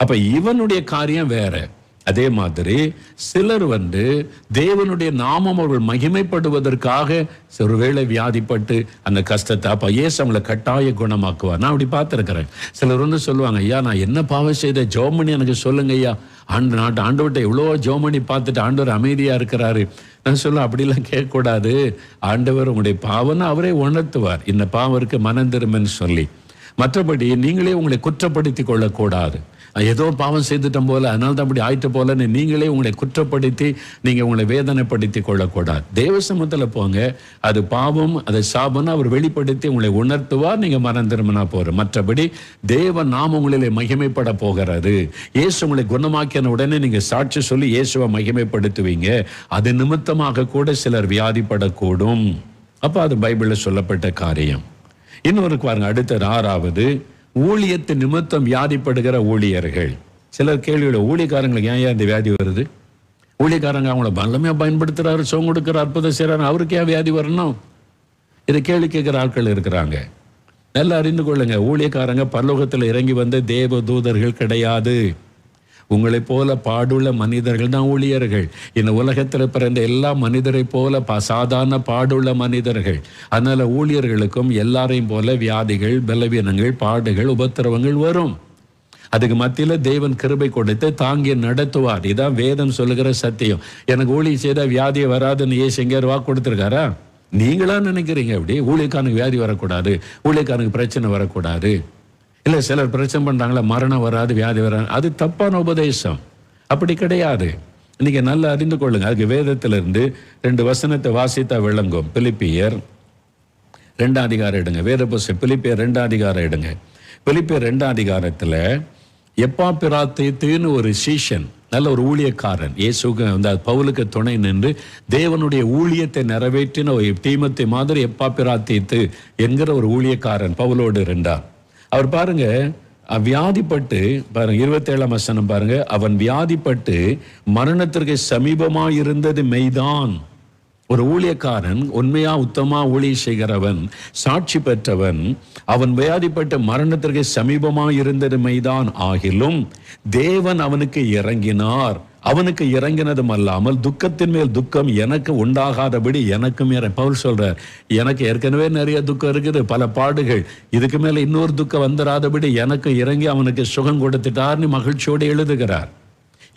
அப்ப இவனுடைய காரியம் வேற. அதே மாதிரி சிலர் தேவனுடைய நாமம் அவர்கள் மகிமைப்படுவதற்காக ஒருவேளை வியாதிப்பட்டு அந்த கஷ்டத்தை அப்ப இயேசு அவங்களை கட்டாய குணமாக்குவார். நான் அப்படி பார்த்திருக்கிறேன். சிலர் சொல்லுவாங்க, ஐயா நான் என்ன பாவம் செய்த ஜோமணி எனக்கு சொல்லுங்க ஐயா. ஆண்டவர்கிட்ட எவ்வளோ ஜோமணி பார்த்துட்டு ஆண்டவர் அமைதியா இருக்கிறாரு. நான் சொல்ல அப்படிலாம் கேட்கக்கூடாது. ஆண்டவர் உங்களுடைய பாவம்னு அவரே உணர்த்துவார். இந்த பாவம் இருக்கு மனம் திரும்பன்னு சொல்லி. மற்றபடி நீங்களே உங்களை குற்றப்படுத்தி கொள்ளக்கூடாது. ஏதோ பாவம் செய்துட்டோம் போல, அதனால தான் அப்படி ஆயிட்டு போலன்னு நீங்களே உங்களை குற்றப்படுத்தி நீங்க உங்களை வேதனைப்படுத்தி கொள்ளக்கூடாது. தேவ சமூகத்துல போங்க. அது பாவம், அதை சாபம்னு அவர் வெளிப்படுத்தி உங்களை உணர்த்துவார். நீங்க மனம் திரும்பினா போற. மற்றபடி தேவ நாம உங்களிலே மகிமைப்பட போகிறது. இயேசு உங்களை குணமாக்கின உடனே நீங்க சாட்சி சொல்லி இயேசுவை மகிமைப்படுத்துவீங்க. அது நிமித்தமாக கூட சிலர் வியாதிப்படக்கூடும். அப்ப அது பைபிள்ல சொல்லப்பட்ட காரியம். இன்னொரு பாருங்க, அடுத்த 6வது ஊழியத்து நிமித்தம் வியாதிப்படுகிற ஊழியர்கள். சிலர் கேள்வியோட ஊழியக்காரங்களுக்கு ஏன் இந்த வியாதி வருது? ஊழியக்காரங்க அவங்கள பலமையா பயன்படுத்துறாரு, சோங்க கொடுக்கிற அற்புதம் செய்யறாரு, அவருக்கு ஏன் வியாதி வரணும்? இதை கேள்வி கேட்கிற ஆட்கள் இருக்கிறாங்க. நல்லா அறிந்து கொள்ளுங்க, ஊழியக்காரங்க பரலோகத்தில் இறங்கி வந்த தேவ தூதர்கள் கிடையாது. உங்களை போல பாடுள்ள மனிதர்கள் தான் ஊழியர்கள். இந்த உலகத்தில் பிறந்த எல்லா மனிதரை போல சாதாரண பாடுள்ள மனிதர்கள். அதனால ஊழியர்களுக்கும் எல்லாரையும் போல வியாதிகள், பலவீனங்கள், பாடுகள், உபத்திரவங்கள் வரும். அதுக்கு மத்தியில தேவன் கிருபை கொடுத்து தாங்கி நடத்துவார். இதான் வேதம் சொல்லுகிற சத்தியம். எனக்கு ஊழியம் செய்த வியாதியை வராதுன்னு ஏசு எங்கேயாவது வாக்கு கொடுத்துருக்காரா? நீங்களா நினைக்கிறீங்க அப்படி ஊழியக்காரனுக்கு வியாதி வரக்கூடாது, ஊழியக்காரனுக்கு பிரச்சனை வரக்கூடாது. இல்லை சிலர் பிரச்சனை பண்றாங்களா, மரணம் வராது, வியாதி வராது. அது தப்பான உபதேசம். அப்படி கிடையாது. இன்னைக்கு நல்லா அறிந்து கொள்ளுங்க. அதுக்கு வேதத்திலிருந்து 2 வசனத்தை வாசித்தா விளங்கும். பிலிப்பியர் 2ஆம் அதிகாரம் எடுங்க. வேத புஸ்தகம் பிலிப்பியர் 2ஆம் அதிகாரம் எடுங்க. பிலிப்பியர் 2ஆம் அதிகாரத்துல எப்பாப்பிராத்தீத்துன்னு ஒரு சீஷன், நல்ல ஒரு ஊழியக்காரன், இயேசுக்கு பவுலுக்கு துணை நின்று தேவனுடைய ஊழியத்தை நிறைவேற்றின ஒரு தீமோத்தேயு மாதிரி எப்பாப்பிராத்தீத்து என்கிற ஒரு ஊழியக்காரன் பவுலோடு இருந்தார். அவர் பாருங்க வியாதிப்பட்டு, பாருங்க 27ஆம் வசனம் பாருங்க, அவன் வியாதிப்பட்டு மரணத்திற்கு சமீபமா இருந்தது மெய்தான். ஒரு ஊழியக்காரன் உண்மையா உத்தமா ஊழிய செய்கிறவன், சாட்சி பெற்றவன், அவன் வியாதிப்பட்டு மரணத்திற்கு சமீபமா இருந்தது மெய்தான். ஆகிலும் தேவன் அவனுக்கு இறங்கினார். அவனுக்கு இறங்கினதும் அல்லாமல் துக்கத்தின் மேல் துக்கம் எனக்கு உண்டாகாதபடி எனக்கும் பவுல் சொல்றார், எனக்கு ஏற்கனவே நிறைய துக்கம் இருக்குது, பல பாடுகள், இதுக்கு மேல இன்னொரு துக்கம் வந்துடாதபடி எனக்கு இறங்கி அவனுக்கு சுகம் கொடுத்துட்டார்னு மகிழ்ச்சியோடு எழுதுகிறார்.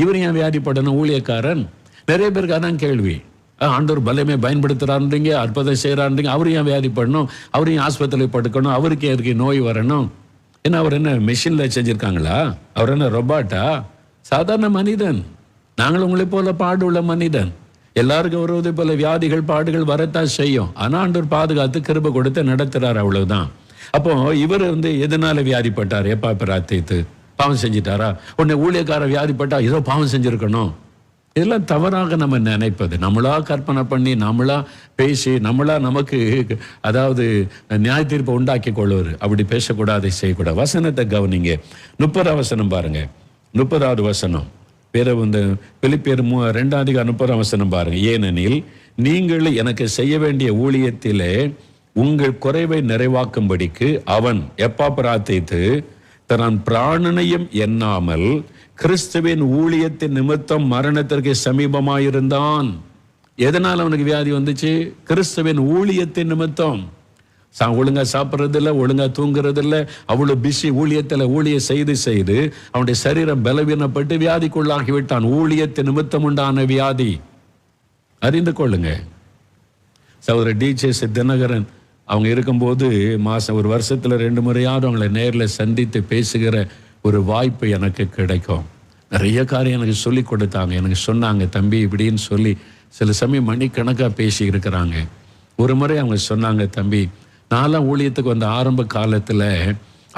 இவர் ஏன் வியாதிப்படணும்? ஊழியக்காரன். நிறைய பேருக்கு அதான் கேள்வி. ஆண்டவர் பலமே பயன்படுத்துறாருன்றீங்க, அற்புதம் செய்யறாருன்றீங்க, அவரு ஏன் வியாதிப்படணும்? அவரையும் ஆஸ்பத்திரியில் படுக்கணும், அவருக்கு எதுக்கு நோய் வரணும்? ஏன்னா அவர் என்ன மெஷின்ல செஞ்சிருக்காங்களா? அவர் என்ன ரொபாட்டா? சாதாரண மனிதன். நாங்கள் உங்களை போல பாடுள்ள மனிதன். எல்லாருக்கும் வருவதை போல வியாதிகள், பாடுகள் வரத்தான் செய்யும். ஆனா ஆண்டவர் பாதுகாத்து கிருபை கொடுத்து நடத்துறாரு, அவ்வளவுதான். அப்போ இவர் எதனால வியாதிப்பட்டார்? எப்பாப்பிராத்தீத்து பாவம் செஞ்சிட்டாரா? உன்னை ஊழியக்கார வியாதிப்பட்டா ஏதோ பாவம் செஞ்சிருக்கணும். இதெல்லாம் தவறாக நம்ம நினைப்பது. நம்மளா கற்பனை பண்ணி, நம்மளா பேசி, நம்மளா நமக்கு நியாய தீர்ப்பை உண்டாக்கி கொள்வார். அப்படி பேசக்கூடாது, செய்யக்கூடாது. வசனத்தை கவனிங்க. 30ஆம் வசனம் பாருங்க. 30வது வசனம் பிலிப்பியர் 2ஆம் அதிகாரம் 30ஆம் வசனம் பாருங்க. ஏனெனில் நீங்கள் எனக்கு செய்ய வேண்டிய ஊழியத்திலே உங்கள் குறைவை நிறைவாக்கும்படிக்கு அவன் எப்பாப்பிராத்தீத்து தன் பிராணனையும் எண்ணாமல் கிறிஸ்துவின் ஊழியத்தின் நிமித்தம் மரணத்திற்கு சமீபமாயிருந்தான். எதனால் அவனுக்கு வியாதி வந்துச்சு? கிறிஸ்துவின் ஊழியத்தின் நிமித்தம். ஒழுங்கா சாப்பிட்றதில்ல, ஒழுங்கா தூங்குறதில்ல, அவ்வளோ பிஸி ஊழியம் செய்து அவனுடைய சரீரம் பலவீனப்பட்டு வியாதிக்குள்ளாகி விட்டான். ஊழியத்தின் நிமித்தம் உண்டான வியாதி. அறிந்து கொள்ளுங்க. சகோதரர் DJ தினகரன் அவங்க இருக்கும்போது ஒரு வருஷத்துல 2 முறையாவது அவங்களை நேரில் சந்தித்து பேசுகிற ஒரு வாய்ப்பு எனக்கு கிடைக்கும். நிறைய காரியம் எனக்கு சொல்லி கொடுத்தாங்க. எனக்கு சொன்னாங்க, தம்பி இப்படின்னு சொல்லி சில சமயம் மணிக்கணக்காக பேசி இருக்கிறாங்க. ஒரு முறை அவங்க சொன்னாங்க, தம்பி நான்லாம் ஊழியத்துக்கு வந்த ஆரம்ப காலத்தில்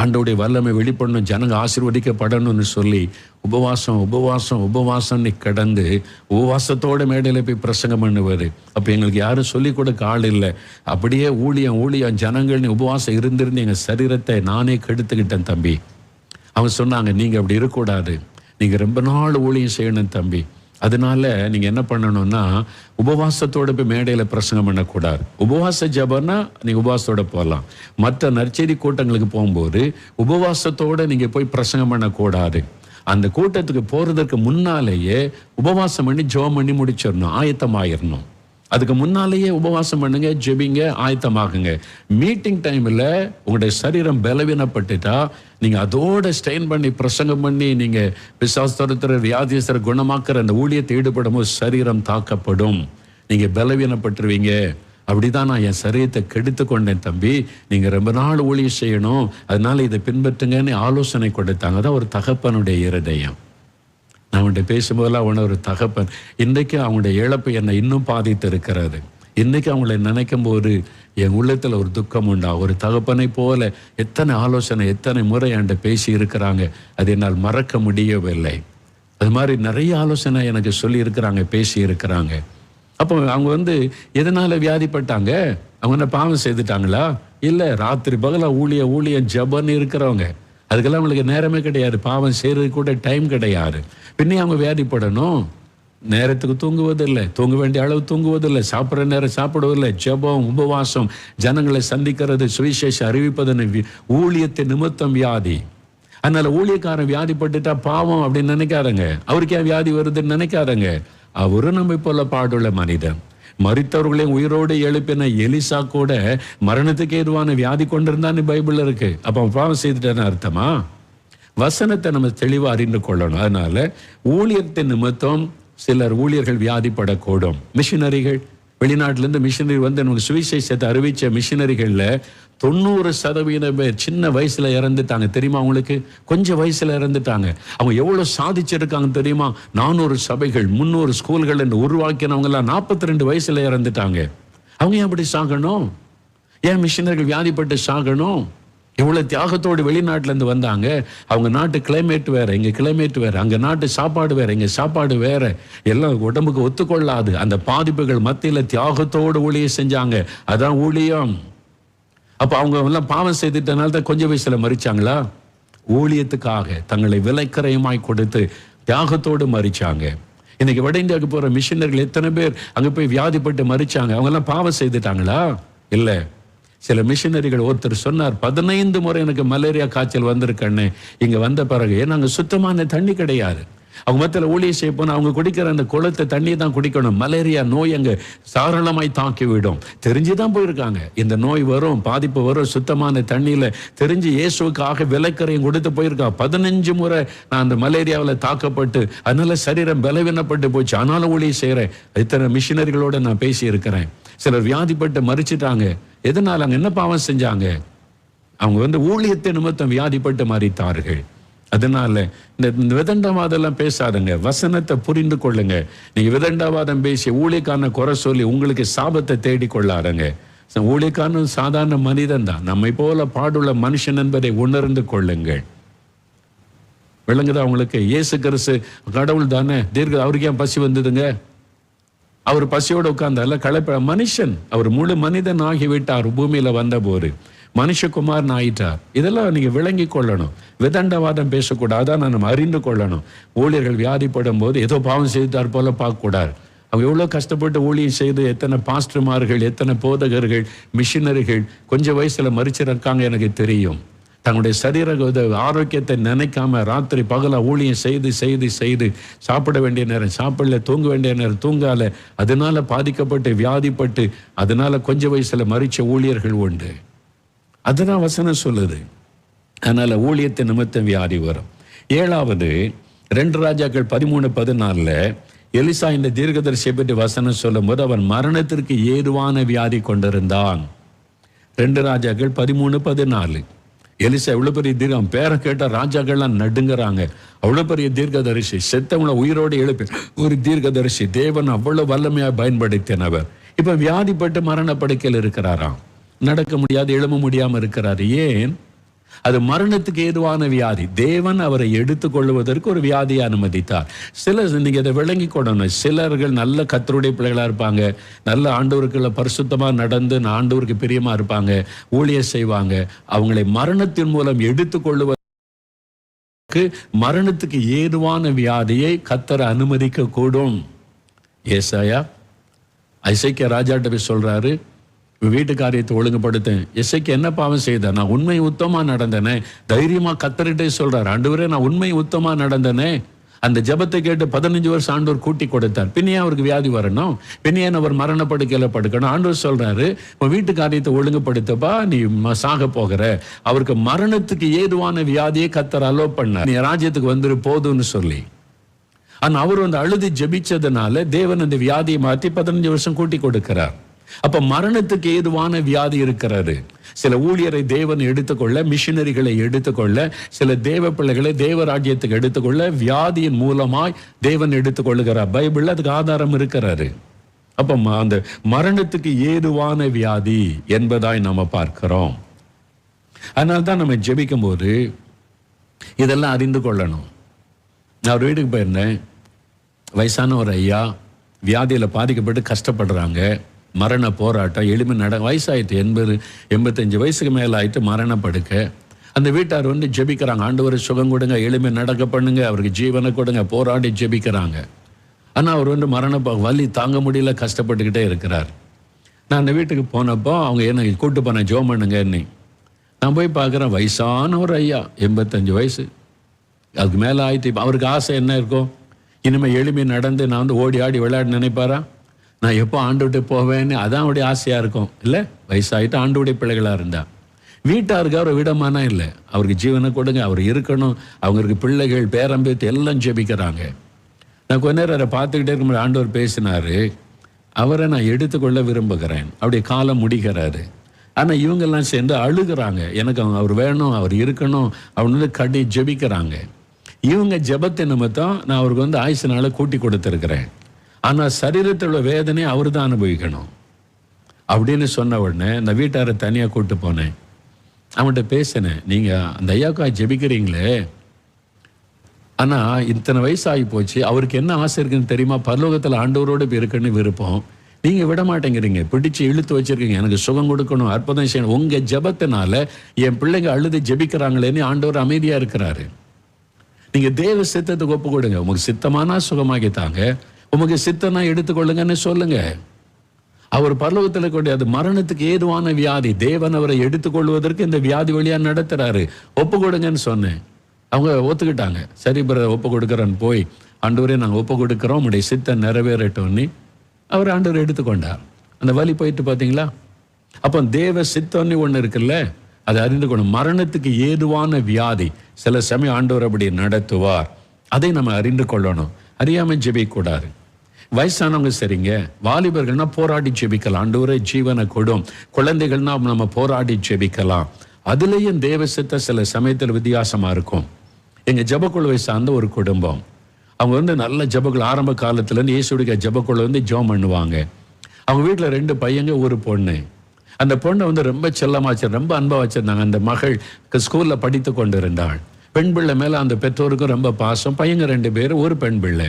ஆண்டவருடைய வல்லமை வெளிப்படணும், ஜனங்க ஆசீர்வதிக்கப்படணும்னு சொல்லி உபவாசம்னு கடந்து உபவாசத்தோட மேடையில் போய் பிரசங்கம் பண்ணுவார். அப்போ எங்களுக்கு யாரும் சொல்லிக் கொடுக்க ஆள் இல்லை. அப்படியே ஊழியம் ஜனங்கள்னு உபவாசம் இருந்திருந்து எங்கள் சரீரத்தை நானே கெடுத்துக்கிட்டேன் தம்பி. அவங்க சொன்னாங்க, நீங்கள் அப்படி இருக்கக்கூடாது, நீங்கள் ரொம்ப நாள் ஊழியம் செய்யணும் தம்பி. அதனால நீங்க என்ன பண்ணணும்னா உபவாசத்தோட போய் மேடையில பிரசங்கம் பண்ணக்கூடாது. உபவாச ஜபம்னா நீங்க உபவாசத்தோட போகலாம். மற்ற நற்செய்தி கூட்டங்களுக்கு போகும்போது உபவாசத்தோட நீங்க போய் பிரசங்கம் பண்ணக்கூடாது. அந்த கூட்டத்துக்கு போறதுக்கு முன்னாலேயே உபவாசம் பண்ணி ஜெபம் பண்ணி முடிச்சிடணும், ஆயத்தமாயிடணும். அதுக்கு முன்னாலேயே உபவாசம் பண்ணுங்க, ஜெபிங்க, ஆயத்தமாகுங்க. மீட்டிங் டைம்ல உங்களுடைய சரீரம் பலவீனப்பட்டுட்டா நீங்க அதோட ஸ்டெயின் பண்ணி பிரசங்கம் பண்ணி நீங்க பிசாசுத்தர வியாதியஸ்தரை குணமாக்குற அந்த ஊழியத்தை ஈடுபடும் போது சரீரம் தாக்கப்படும், நீங்க பலவீனப்பட்டுருவீங்க. அப்படிதான் நான் என் சரீரத்தை கெடுத்து கொண்டேன் தம்பி, நீங்க ரொம்ப நாள் ஊழியம் செய்யணும், அதனால இதை பின்பற்றுங்கன்னு ஆலோசனை கொடுத்தாங்க. அதான் ஒரு தகப்பனுடைய இருதயம். நான் அவன்கிட்ட பேசும்போதெல்லாம் அவனை ஒரு தகப்பன். இன்றைக்கு அவங்களுடைய இழப்பு என்னை இன்னும் பாதித்து இருக்கிறது. இன்றைக்கு அவங்களை நினைக்கும் போது என் உள்ளத்தில் ஒரு துக்கம் உண்டா. ஒரு தகப்பனை போல எத்தனை ஆலோசனை எத்தனை முறை என்கிட்ட பேசி இருக்கிறாங்க, அது என்னால் மறக்க முடியவில்லை. அது மாதிரி நிறைய ஆலோசனை எனக்கு சொல்லி இருக்கிறாங்க, பேசி இருக்கிறாங்க. அப்போ அவங்க எதனால வியாதிப்பட்டாங்க? அவங்க என்ன பாவம் செய்துட்டாங்களா? இல்லை, ராத்திரி பகலா ஊழியம் ஜபன்னு இருக்கிறவங்க. அதுக்கெல்லாம் அவங்களுக்கு நேரமே கிடையாது, பாவம் செய்யறதுக்கு கூட டைம் கிடையாது. பின்னே அவங்க வியாதிப்படணும். நேரத்துக்கு தூங்குவதில்லை, தூங்க வேண்டிய அளவு தூங்குவதில்லை, சாப்பிட்ற நேரம் சாப்பிடுவதில்லை, ஜெபம் உபவாசம், ஜனங்களை சந்திக்கிறது, சுவிசேஷம் அறிவிப்பதனை ஊழியத்தின் நிமித்தம் வியாதி. அதனால ஊழியக்காரன் வியாதிப்பட்டுட்டா பாவம் அப்படின்னு நினைக்காதங்க. அவருக்கு ஏன் வியாதி வருதுன்னு நினைக்காதங்க. அவரும் நம்ம போல பாடுள்ள மனிதன். மரித்தவர்களையும் உயிரோடு எழுப்பின எலிசா கூட மரணத்துக்கு ஏதுவான வியாதி கொண்டிருந்தான்னு பைபிள்ல இருக்கு. அப்ப அவன் பாவம் செய்துட்டான்னு அர்த்தமா? வசனத்தை நம்ம தெளிவா அறிந்து கொள்ளணும். அதனால ஊழியத்தின் நிமித்தம் சிலர் ஊழியர்கள் வியாதிப்படக்கூடும். மிஷினரிகள், வெளிநாட்டிலேருந்து மிஷினரி நமக்கு சுவிசேஷத்தை அறிவிச்ச மிஷினரிகள்ல 90% பேர் சின்ன வயசுல இறந்துட்டாங்க. தெரியுமா உங்களுக்கு? கொஞ்சம் வயசுல இறந்துட்டாங்க. அவங்க எவ்வளவு சாதிச்சிருக்காங்க தெரியுமா? 400 சபைகள் 300 ஸ்கூல்கள் என்று உருவாக்கினவங்க எல்லாம் 42 வயசுல இறந்துட்டாங்க. அவங்க ஏன் அப்படி சாகணும்? ஏன் மிஷினரிகள் வியாதிப்பட்டு சாகணும்? இவ்வளவு தியாகத்தோடு வெளிநாட்டுல இருந்து வந்தாங்க. அவங்க நாட்டு கிளைமேட் வேற, இங்க கிளைமேட் வேற, அங்க நாட்டு சாப்பாடு வேற, இங்க சாப்பாடு வேற, எல்லாம் உடம்புக்கு ஒத்துக்கொள்ளாது. அந்த பாதிப்புகள் மத்தியில தியாகத்தோடு ஊழியம் செஞ்சாங்க. அதான் ஊழியம். அப்ப அவங்க எல்லாம் பாவம் செய்துட்டனால தான் கொஞ்சம் வயசுல மரிச்சாங்களா? ஊழியத்துக்காக தங்களை விலைக்கரையுமாய் கொடுத்து தியாகத்தோடு மரிச்சாங்க. இன்னைக்கு வட இந்தியாவுக்கு போற மிஷினர்கள் எத்தனை பேர் அங்க போய் வியாதிப்பட்டு மரிச்சாங்க? அவங்க எல்லாம் பாவம் செய்துட்டாங்களா? இல்ல. சில மிஷினரிகள், ஒருத்தர் சொன்னார், 15 முறை எனக்கு மலேரியா காய்ச்சல் வந்திருக்கேன்னு. இங்க வந்த பிறகு நாங்க சுத்தமான தண்ணி கிடையாது. அவங்க மத்தியில் ஊழியம் செய்ய போனா அவங்க குடிக்கிற அந்த குளத்தை தண்ணியை தான் குடிக்கணும். மலேரியா நோய் அங்க சாரணமாய் தாக்கி விடும். தெரிஞ்சுதான் போயிருக்காங்க, இந்த நோய் வரும், பாதிப்பு வரும், சுத்தமான தண்ணியில தெரிஞ்சு இயேசுக்காக விலைக்கரையும் கொடுத்து போயிருக்காங்க. 15 முறை நான் அந்த மலேரியாவில் தாக்கப்பட்டு அதனால சரீரம் பலவீனப்பட்டு போச்சு. ஆனாலும் ஊழியம் செய்யறேன். இத்தனை மிஷினரிகளோட நான் பேசி இருக்கிறேன். சிலர் வியாதிப்பட்டு மறிச்சிட்டாங்க. எதனால? அங்க என்ன பாவம் செஞ்சாங்க? அவங்க ஊழியத்தை நிமித்தம் வியாதிப்பட்டு மறித்தார்கள். அதனால இந்த விதண்டவாதம் எல்லாம் பேசாதுங்க, வசனத்தை புரிந்து கொள்ளுங்க. நீங்க விதண்டவாதம் பேசி ஊழியக்காரனை குறை சொல்லி உங்களுக்கு சாபத்தை தேடி கொள்ளாருங்க. ஊழியக்காரன் சாதாரண மனிதன் தான், நம்மை போல பாடுள்ள மனுஷன் என்பதை உணர்ந்து கொள்ளுங்கள். விளங்குதா உங்களுக்கு? இயேசு கிறிஸ்து கடவுள் தானே, அவருக்கு ஏன் பசி வந்ததுங்க? அவர் பசியோட உட்கார்ந்தால களைப்ப மனுஷன், அவர் முழு மனிதன் ஆகிவிட்டார். பூமியில வந்த போது மனுஷகுமாரன் ஆயிட்டார். இதெல்லாம் நீங்க விளங்கி கொள்ளணும். விதண்டவாதம் பேசக்கூடாது, நம்ம அறிந்து கொள்ளணும். ஊழியர்கள் வியாதிப்படும் போது ஏதோ பாவம் செய்தார் போல பார்க்க கூடாது. அவங்க எவ்வளவு கஷ்டப்பட்டு ஊழியம் செய்து எத்தனை பாஸ்டர்மார்கள், எத்தனை போதகர்கள், மிஷினரிகள் கொஞ்சம் வயசுல மரிச்சிருக்காங்க எனக்கு தெரியும். தங்களுடைய சரீர ஆரோக்கியத்தை நினைக்காம ராத்திரி பகலா ஊழியம் செய்து செய்து செய்து சாப்பிட வேண்டிய நேரம் சாப்பிடல, தூங்க வேண்டிய நேரம் தூங்கால, அதனால பாதிக்கப்பட்டு வியாதிப்பட்டு அதனால கொஞ்சம் வயசுல மரிச்ச ஊழியர்கள் உண்டு. அதுதான் வசனம் சொல்லுது. அதனால ஊழியத்தின் நிமித்தம் வியாதி வரும். 7வது 2 ராஜாக்கள் 13:14 எலிசா இந்த தீர்க்கதரிசியை பற்றி வசனம் சொல்லும் போது அவன் மரணத்திற்கு ஏதுவான வியாதி கொண்டிருந்தான். 2 ராஜாக்கள் 13:14. எலிசா எவ்வளவு பெரிய தீர்க்கம், பேரை கேட்ட ராஜாக்கள்லாம் நடுங்கிறாங்க. அவ்வளவு பெரிய தீர்க்கதரிசி, செத்தவங்கள உயிரோடு எழுப்பி ஒரு தீர்க்கதரிசி, தேவன் அவ்வளவு வல்லமையாக பயன்படுத்தினவர். இப்ப வியாதிப்பட்டு மரண படுக்கையில் இருக்கிறாராம். நடக்க முடியாது, எழும்ப முடியாம இருக்கிறாரு. ஏன்? அது மரணத்துக்கு ஏதுவான வியாதி. தேவன் அவரை எடுத்துக்கொள்வதற்கு ஒரு வியாதியை அனுமதித்தார். சிலர் நீங்க இதை விளங்கி கொள்ளணும். சிலர்கள் நல்ல கர்த்தருடைய பிள்ளைகளா இருப்பாங்க, நல்ல ஆண்டவருக்குள்ள பரிசுத்தமா நடந்து ஆண்டவருக்கு பிரியமா இருப்பாங்க, ஊழியம் செய்வாங்க. அவங்களை மரணத்தின் மூலம் எடுத்துக்கொள்வதற்கு மரணத்துக்கு ஏதுவான வியாதியை கர்த்தர் அனுமதிக்க கூடும். ஏசாயா எசேக்கியா ராஜாட்ட போய் சொல்றாரு, வீட்டு காரியத்தை ஒழுங்குபடுத்தேன். எசேக்கியா என்ன பாவம் செய்தார்? நான் உண்மை உத்தமா நடந்தனே. தைரியமா கர்த்தர்கிட்டே சொல்றாரு, ஆண்டவரே நான் உண்மை உத்தமா நடந்தனே. அந்த ஜெபத்தை கேட்டு 15 வருஷம் ஆண்டவர் கூட்டி கொடுத்தார். பின்னையே அவருக்கு வியாதி வரணும், பின்னையே அவர் மரண படுக்கையில படுக்கணும். ஆண்டவர் சொல்றாரு, வீட்டு காரியத்தை ஒழுங்குபடுத்தப்பா, நீ சாக போகிற. அவருக்கு மரணத்துக்கு ஏதுவான வியாதியை கர்த்தர் அலோ பண்ணார். நீ ராஜ்யத்துக்கு வந்துரு போதும்னு சொல்லி. ஆனா அவர் அழுது ஜெபிச்சதுனால தேவன் அந்த வியாதியை மாற்றி 15 வருஷம் கூட்டி கொடுக்கிறார். அப்ப மரணத்துக்கு ஏதுவான வியாதி இருக்கிறாரு. சில ஊழியரை தேவன் எடுத்துக்கொள்ள, மிஷினரிகளை எடுத்துக்கொள்ள, சில தேவ பிள்ளைகளை தேவ ராஜ்யத்துக்கு எடுத்துக்கொள்ள வியாதியின் மூலமாய் தேவன் எடுத்துக்கொள்ளுகிறார். பைபிள்ல அதுக்கு ஆதாரம் இருக்கிறாரு. அப்ப அந்த மரணத்துக்கு ஏதுவான வியாதி என்பதாய் நம்ம பார்க்கிறோம். அதனால்தான் நம்ம ஜெபிக்கும் போது இதெல்லாம் அறிந்து கொள்ளணும். நான் ஒரு வீட்டுக்கு போயிருந்தேன். வயசான ஒரு ஐயா வியாதியில பாதிக்கப்பட்டு கஷ்டப்படுறாங்க. மரண போராட்டம், எளிமை வயசாயிட்டு 80-85 வயசுக்கு மேல ஆயிட்டு மரண படுக்க. அந்த வீட்டார் ஜெபிக்கிறாங்க, ஆண்டவரை சுகம் கொடுங்க, எளிமை நடக்க பண்ணுங்க, அவருக்கு ஜீவனை கொடுங்க, போராடி ஜெபிக்கிறாங்க. ஆனா அவர் மரண வலி தாங்க முடியல, கஷ்டப்பட்டுக்கிட்டே இருக்கிறார். நான் அந்த வீட்டுக்கு போனப்போ அவங்க என்ன கூட்டு போனேன், ஜெபம் பண்ணுங்க என்னை. நான் போய் பார்க்குறேன், வயசான ஒரு ஐயா, 85 வயசு அதுக்கு மேலே ஆயிட்டு. அவருக்கு ஆசை என்ன இருக்கும்? இனிமேல் எளிமை நடந்து நான் ஓடி ஆடி விளையாட நினைப்பாரா? நான் எப்போ ஆண்டுவிட்டு போவேன்னு அதான் அவருடைய ஆசையாக இருக்கும். இல்லை, வயசாகிட்டு ஆண்டுடைய பிள்ளைகளாக இருந்தா வீட்டாருக்கு அவர் விடமானா இல்லை, அவருக்கு ஜீவனை கொடுங்க, அவர் இருக்கணும், அவங்களுக்கு பிள்ளைகள் பேரம்பேத்து எல்லாம் ஜெபிக்கிறாங்க. நான் கொஞ்ச நேரம் அதை பார்த்துக்கிட்டே இருக்கும்போது ஆண்டவர் பேசினாரு, அவரை நான் எடுத்துக்கொள்ள விரும்புகிறேன். அப்படியே காலம் முடிக்கிறாரு. ஆனால் இவங்கெல்லாம் சேர்ந்து அழுகிறாங்க, எனக்கு அவர் வேணும், அவர் இருக்கணும், அவங்க கட்டி ஜெபிக்கிறாங்க. இவங்க ஜெபத்தை நிமித்தம் நான் அவருக்கு ஆயுசனால கூட்டி கொடுத்துருக்கிறேன். ஆனால் சரீரத்தில் உள்ள வேதனையை அவர் தான் அனுபவிக்கணும் அப்படின்னு சொன்ன உடனே இந்த வீட்டாரை தனியாக கூப்பிட்டு போனேன். அவன்கிட்ட பேசினேன், நீங்கள் அந்த ஐயாவுக்காக ஜெபிக்கிறீங்களே, ஆனால் இத்தனை வயசு ஆகி போச்சு, அவருக்கு என்ன ஆசை இருக்குன்னு தெரியுமா? பரலோகத்தில் ஆண்டவரோடு இருக்குன்னு விருப்பம். நீங்கள் விட மாட்டேங்கிறீங்க, பிடிச்சி இழுத்து வச்சிருக்கீங்க, எனக்கு சுகம் கொடுக்கணும், அற்புதம் செய்யணும். உங்கள் ஜெபத்தினால என் பிள்ளைங்க அழுது ஜெபிக்கிறாங்களேன்னு ஆண்டவர் அமைதியாக இருக்கிறாரு. நீங்கள் தேவ சித்தத்துக்கு ஒப்பு கொடுங்க. உங்களுக்கு சித்தமானா சுகமாக்கித்தாங்க, உமக்கு சித்தனா எடுத்துக்கொள்ளுங்கன்னு சொல்லுங்க. அவர் பரலோகத்தில் கூடிய அது மரணத்துக்கு ஏதுவான வியாதி, தேவன் அவரை எடுத்துக்கொள்வதற்கு இந்த வியாதி வழியா நடத்துறாரு, ஒப்பு கொடுங்கன்னு சொன்னேன். அவங்க ஒத்துக்கிட்டாங்க. சரி பிரதர், ஒப்பு கொடுக்குறேன்னு போய், ஆண்டவரே நாங்கள் ஒப்பு கொடுக்குறோம், உங்களுடைய சித்தம் நிறைவேறட்டோன்னு அவர் ஆண்டவர் எடுத்துக்கொண்டார். அந்த வலி போயிட்டு பார்த்தீங்களா? அப்போ தேவ சித்தம்னு ஒன்று இருக்குல்ல, அதை அறிந்து கொள்ளும். மரணத்துக்கு ஏதுவான வியாதி சில சமயம் ஆண்டவர் அப்படி நடத்துவார். அதை நம்ம அறிந்து கொள்ளணும். அறியாமல் ஜெபிக்கக்கூடாது. வயசானவங்க சரிங்க, வாலிபர்கள்னா போராடி ஜெபிக்கலாம், ஆண்டவரே ஜீவனை கொடும். குழந்தைகள்னா நம்ம போராடி ஜெபிக்கலாம். அதுலேயும் தேவ சித்த சில சமயத்தில் வித்தியாசமா இருக்கும். எங்க ஜெபக்குழுவை சார்ந்த ஒரு குடும்பம், அவங்க நல்ல ஜெபக்குழு ஆரம்ப காலத்துலேருந்து இயேசுடைய ஜெபக்குழு ஜெபம் பண்ணுவாங்க. அவங்க வீட்டில் 2 பையங்க, ஒரு பொண்ணு. அந்த பொண்ணை ரொம்ப செல்லமா ரொம்ப அன்பா வச்சிருந்தாங்க. அந்த மகள் ஸ்கூல்ல படித்து கொண்டு இருந்தாள். பெண் பிள்ளை மேல அந்த பெற்றோருக்கும் ரொம்ப பாசம். பையங்க 2 பேர், ஒரு பெண் பிள்ளை.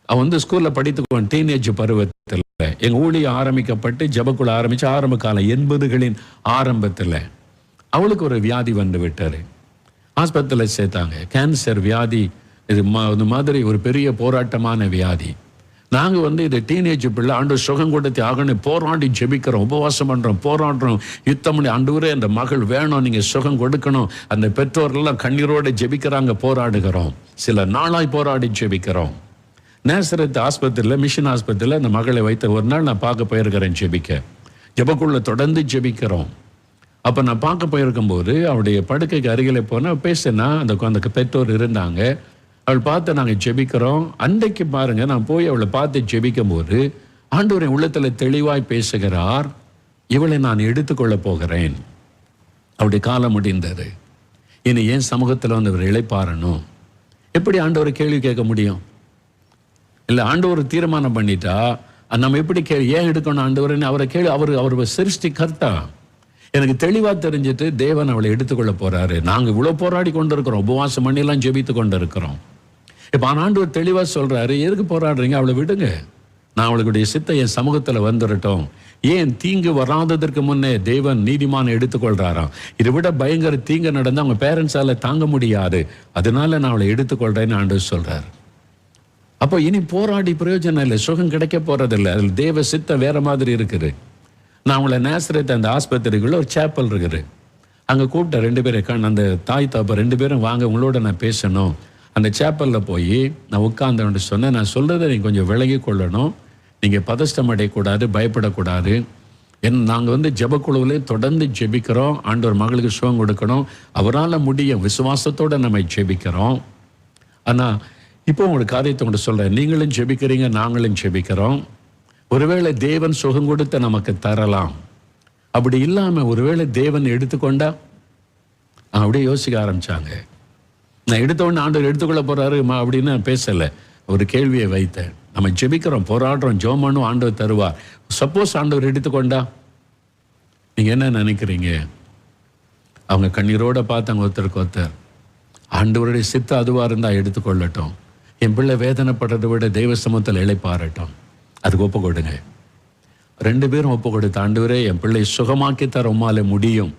அவன் ஸ்கூல்ல படித்து டீனேஜ் பருவத்தில் எங்க ஊழியம் ஆரம்பிக்கப்பட்டு ஜெபக்குழு ஆரம்பிச்சு ஆரம்ப காலம் 80களின் ஆரம்பத்தில் அவளுக்கு ஒரு வியாதி வந்து விட்டாரு. ஆஸ்பத்திரியில் சேர்த்தாங்க. கேன்சர் வியாதி. இது மாதிரி ஒரு பெரிய போராட்டமான வியாதி. நாங்கள் இது டீனேஜ் பிள்ளை, ஆண்டவர் சுகம் கொடுத்து ஆகணும், போராடி ஜெபிக்கிறோம், உபவாசம் பண்ணுறோம், போராடுறோம், யுத்தம் பண்ணி, ஆண்டவரே அந்த மகள் வேணும், நீங்கள் சுகம் கொடுக்கணும். அந்த பெற்றோர்கள்லாம் கண்ணீரோடு ஜெபிக்கிறாங்க, போராடுகிறோம். சில நாளாய் போராடி ஜெபிக்கிறோம். நேசரத் ஆஸ்பத்திரியில், மிஷன் ஆஸ்பத்திரியில் அந்த மகளை வைத்த ஒரு நாள் நான் பார்க்க போயிருக்கிறேன் ஜெபிக்க. ஜெபக்குள்ள தொடர்ந்து ஜெபிக்கிறோம். அப்ப நான் பார்க்க போயிருக்கும்போது அவருடைய படுக்கைக்கு அருகிலே போனா பேசினா அந்த பெற்றோர் இருந்தாங்க. அவள் பார்த்து நாங்கள் ஜெபிக்கிறோம். அன்றைக்கு பாருங்க, நான் போய் அவளை பார்த்து ஜெபிக்கும் போது ஆண்டவர் என் உள்ளத்துல தெளிவாய் பேசுகிறார். இவளை நான் எடுத்துக்கொள்ள போகிறேன். அவருடைய காலம் முடிந்தது. இனி ஏன் சமூகத்தில் வந்து அவர் இளைப்பாறணும்? எப்படி ஆண்டவர் கேள்வி கேட்க முடியும்? இல்லை, ஆண்டவர் தீர்மானம் பண்ணிட்டா நம்ம எப்படி ஏன் எடுக்கணும் ஆண்டவர்னு அவரை அவர் சிருஷ்டி கர்த்தா. எனக்கு தெளிவா தெரிஞ்சுட்டு தேவன் அவளை எடுத்துக்கொள்ள போறாரு. நாங்க இவ்வளவு போராடி கொண்டு இருக்கிறோம், உபவாசம் பண்ணிலாம் ஜெபித்து கொண்டு இருக்கிறோம். இப்ப ஆண்டவர் தெளிவா சொல்றாரு, எதுக்கு போராடுறீங்க? அவளை விடுங்க. நான் அவளுடைய சித்தை என் சமூகத்துல வந்துடட்டும். ஏன் தீங்கு வராததற்கு முன்னே தேவன் நீதிமான எடுத்துக்கொள்றாராம். இதை விட பயங்கர தீங்கு நடந்து அவங்க பேரண்ட்ஸால தாங்க முடியாது. அதனால நான் அவளை எடுத்துக்கொள்றேன்னு ஆண்டவர் சொல்றாரு. அப்போ இனி போராடி பிரயோஜனம் இல்லை, சுகம் கிடைக்க போறதில்லை. அதில் தேவ சித்தம் வேற மாதிரி இருக்குது. நான் அவங்கள நேசரேத் அந்த ஆஸ்பத்திரிக்குள்ள ஒரு சேப்பல் இருக்குது, அங்கே கூப்பிட்டேன் 2 பேரும். அந்த தாய் தாப்பா 2 பேரும் வாங்க, உங்களோட நான் பேசணும். அந்த சேப்பலில் போய் நான் உட்கார்ந்தவன்ட்டு சொன்னேன், நான் சொல்கிறத நீங்கள் கொஞ்சம் விலகி கொள்ளணும், நீங்கள் பதஷ்டம் அடையக்கூடாது, பயப்படக்கூடாது. நாங்கள் ஜெபக்குழுவிலே தொடர்ந்து ஜெபிக்கிறோம். ஆண்டவர் மகளுக்கு சுகம் கொடுக்கணும், அவரால் முடியும், விசுவாசத்தோடு நம்ம ஜெபிக்கிறோம். ஆனால் இப்போ உங்களுக்கு காரியத்தை கொண்டு சொல்கிறேன், நீங்களும் ஜெபிக்கிறீங்க, நாங்களும் ஜெபிக்கிறோம். ஒருவேளை தேவன் சுகம் கொடுத்து நமக்கு தரலாம். அப்படி இல்லாமல் ஒருவேளை தேவன் எடுத்துக்கொண்டா அப்படியே யோசிக்க ஆரம்பிச்சாங்க. நான் எடுத்தோடனே ஆண்டவர் எடுத்துக்கொள்ள போறாரு அப்படின்னு நான் பேசலை, ஒரு கேள்வியை வைத்தேன். நம்ம ஜெபிக்கிறோம், போராடுறோம், ஜெபம் பண்ணும், ஆண்டவர் தருவார். சப்போஸ் ஆண்டவர் எடுத்துக்கொண்டா நீங்க என்ன நினைக்கிறீங்க? அவங்க கண்ணீரோட பார்த்தாங்க ஒருத்தருக்கு ஒருத்தர். ஆண்டவருடைய சித்த அதுவா இருந்தா எடுத்துக்கொள்ளட்டும், என் பிள்ளை வேதனைப்படுறதை விட தெய்வ சமூகத்தில் இளைப்பாறட்டும், அதுக்கு ஒப்பு கொடுங்க. 2 பேரும் ஒப்பு கொடுத்த, ஆண்டவரே என் பிள்ளை சுகமாக்கி தர உம்மால முடியும்,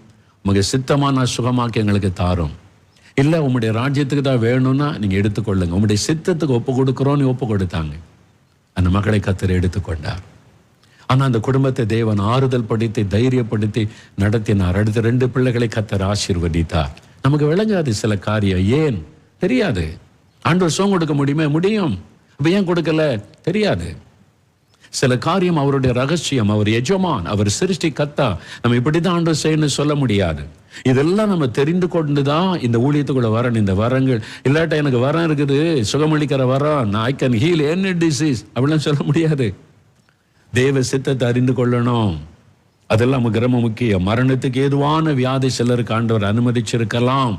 உங்க சித்தமான சுகமாக்கி எங்களுக்கு தாரும். இல்லை உங்களுடைய ராஜ்யத்துக்கு தான் வேணும்னா நீங்கள் எடுத்துக்கொள்ளுங்க, உங்களுடைய சித்தத்துக்கு ஒப்பு கொடுக்குறோன்னு ஒப்பு கொடுத்தாங்க. அந்த மகளை கர்த்தர் எடுத்துக்கொண்டார். ஆனால் அந்த குடும்பத்தை தேவன் ஆறுதல் படுத்தி தைரியப்படுத்தி நடத்தினார். அடுத்த 2 பிள்ளைகளை கர்த்தர் ஆசீர்வதித்தார். நமக்கு விளங்காது சில காரியம், ஏன் தெரியாது. ஆண்டவர் சுகம் கொடுக்க முடியுமே, முடியும். அப்ப ஏன் கொடுக்கல தெரியாது. சில காரியம் அவருடைய ரகசியம், அவர் எஜமான், அவர் சிருஷ்டி கர்த்தா. நம்ம இப்படிதான் ஆண்டவர் செய்யணும்னு சொல்ல முடியாது. இதெல்லாம் நம்ம தெரிந்து கொண்டுதான் இந்த ஊழியத்துக்குள்ள வரணும். இந்த வரங்கள் இல்லாட்ட எனக்கு வரம் இருக்குது, சுகமளிக்கிற வரம், நான் I can heel any disease அப்படிலாம் சொல்ல முடியாது. தேவ சித்தத்தை அறிந்து கொள்ளணும், அதெல்லாம் நமக்கு ரொம்ப முக்கியம். மரணத்துக்கு ஏதுவான வியாதி சிலருக்கு ஆண்டவர் அனுமதிச்சிருக்கலாம்.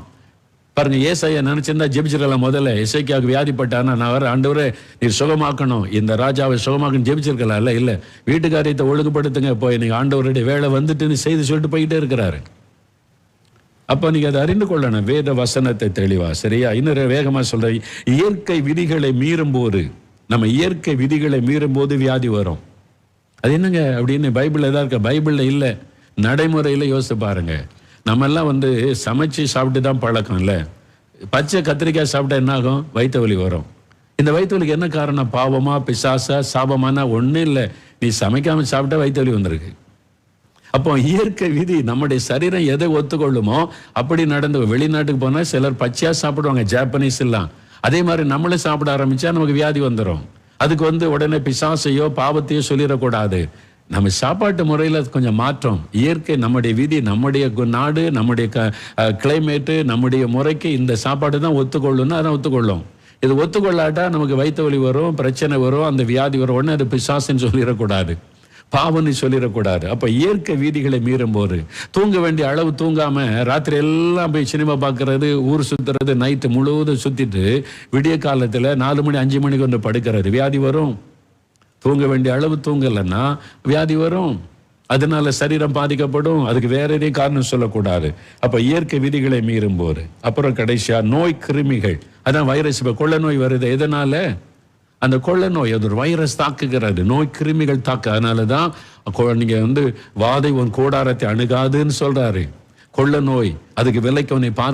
பாருங்க, ஏசாயா நினைச்சிருந்தா ஜெபிச்சிருக்கலாம். முதல்ல எசேக்கியாவுக்கு வியாதிப்பட்டானா, நான் வர ஆண்டவரே நீர் சுகமாக்கணும், இந்த ராஜாவை சுகமாக்கணும் ஜெபிச்சிருக்கலாம். இல்ல வீட்டு காரியத்தை ஒழுங்குபடுத்துங்க, போய் நீங்க ஆண்டவருடைய வேலை வந்துட்டு செய்து சொல்லிட்டு போயிட்டே இருக்கிறாரு. அப்ப நீங்க அதை அறிந்து கொள்ளணும், வேத வசனத்தை தெளிவா. சரியா? இன்னொரு வேகமா சொல்ற, இயற்கை விதிகளை மீறும் போது, நம்ம இயற்கை விதிகளை மீறும் போது வியாதி வரும். அது என்னங்க அப்படின்னு பைபிள்ல தான் இருக்க, பைபிள்ல இல்லை, நடைமுறையில யோசிச்சு பாருங்க. நம்ம எல்லாம் சமைச்சு சாப்பிட்டு தான் பழக்கம். இல்லை, பச்சை கத்திரிக்காய் சாப்பிட்டா என்ன ஆகும்? வயிற்று வலி வரும். இந்த வயிற்று வலிக்கு என்ன காரணம்? பாவமா, பிசாசா, சாபமானா? ஒன்றும் இல்லை, நீ சமைக்காம சாப்பிட்டா வயிற்று வலி வந்திருக்கு. அப்போ இயற்கை விதி, நம்முடைய சரீரம் எதை ஒத்துக்கொள்ளுமோ அப்படி நடந்து. வெளிநாட்டுக்கு போனா சிலர் பச்சையா சாப்பிடுவாங்க, ஜாப்பனீஸ் எல்லாம். அதே மாதிரி நம்மளும் சாப்பிட ஆரம்பிச்சா நமக்கு வியாதி வந்துடும். அதுக்கு உடனே பிசாசையோ பாவத்தையோ சொல்லிடக்கூடாது. நம்ம சாப்பாட்டு முறையில் கொஞ்சம் மாற்றம். இயற்கை, நம்முடைய விதி, நம்முடைய நாடு, நம்முடைய கிளைமேட்டு, நம்முடைய முறைக்கு இந்த சாப்பாடு தான் ஒத்துக்கொள்ளும்னா அதான் ஒத்துக்கொள்ளும். இது ஒத்துக்கொள்ளாட்டா நமக்கு வயிற்று வலி வரும், பிரச்சனை வரும், அந்த வியாதி வரும். உடனே அது பிசாசுன்னு சொல்லிடக்கூடாது, பாவம்னு சொல்லிடக்கூடாது. அப்ப இயற்கை வீதிகளை மீறும் போது, தூங்க வேண்டிய அளவு தூங்காம ராத்திரி எல்லாம் போய் சினிமா பார்க்கறது, ஊர் சுத்துறது, நைட்டு முழுவதும் சுத்திட்டு விடிய காலத்துல 4 மணி 5 மணிக்கு படுக்கிறது, வியாதி வரும். தூங்க வேண்டிய அளவு தூங்கலைன்னா வியாதி வரும். அதனால சரீரம் பாதிக்கப்படும். அதுக்கு வேற எதையும் காரணம் சொல்லக்கூடாது. அப்ப இயற்கை விதிகளை மீறும் போது. அப்புறம் கடைசியா நோய் கிருமிகள், அதான் வைரஸ். இப்ப கொள்ளை நோய் வருது, எதனால? அந்த கொள்ளை நோய், அது ஒரு வைரஸ் தாக்குகிறது, நோய் கிருமிகள் தாக்கு. அதனாலதான் நீங்க வாதை உன் கூடாரத்தை அணுகாதுன்னு சொல்றாரு. கொள்ள நோய், அதுக்கு விலைக்கு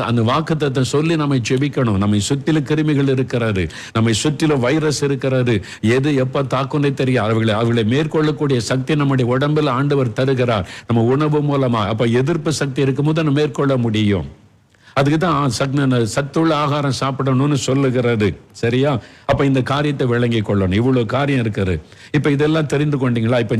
அந்த வாக்குத்தத்தை சொல்லி நம்மை ஜெபிக்கணும். நம்மை சுற்றிலும் கிருமிகள் இருக்கிறாரு, நம்மை சுற்றிலும் வைரஸ் இருக்கிறாரு. எது எப்ப தாக்குன்னே தெரியாது. அவர்களை மேற்கொள்ளக்கூடிய சக்தி நம்முடைய உடம்பில் ஆண்டவர் தருகிறார், நம்ம உணவு மூலமா. அப்ப எதிர்ப்பு சக்தி இருக்கும்போது நம்ம மேற்கொள்ள முடியும். அதுக்குதான் சத்துள்ள ஆகாரம் சாப்பிடணும்னு சொல்லுகிறது. சரியா? அப்ப இந்த காரியத்தை விளங்கி கொள்ளணும். இவ்வளவு காரியம் இருக்கிறது. இப்ப இதெல்லாம் தெரிந்து கொண்டீங்களா? இப்ப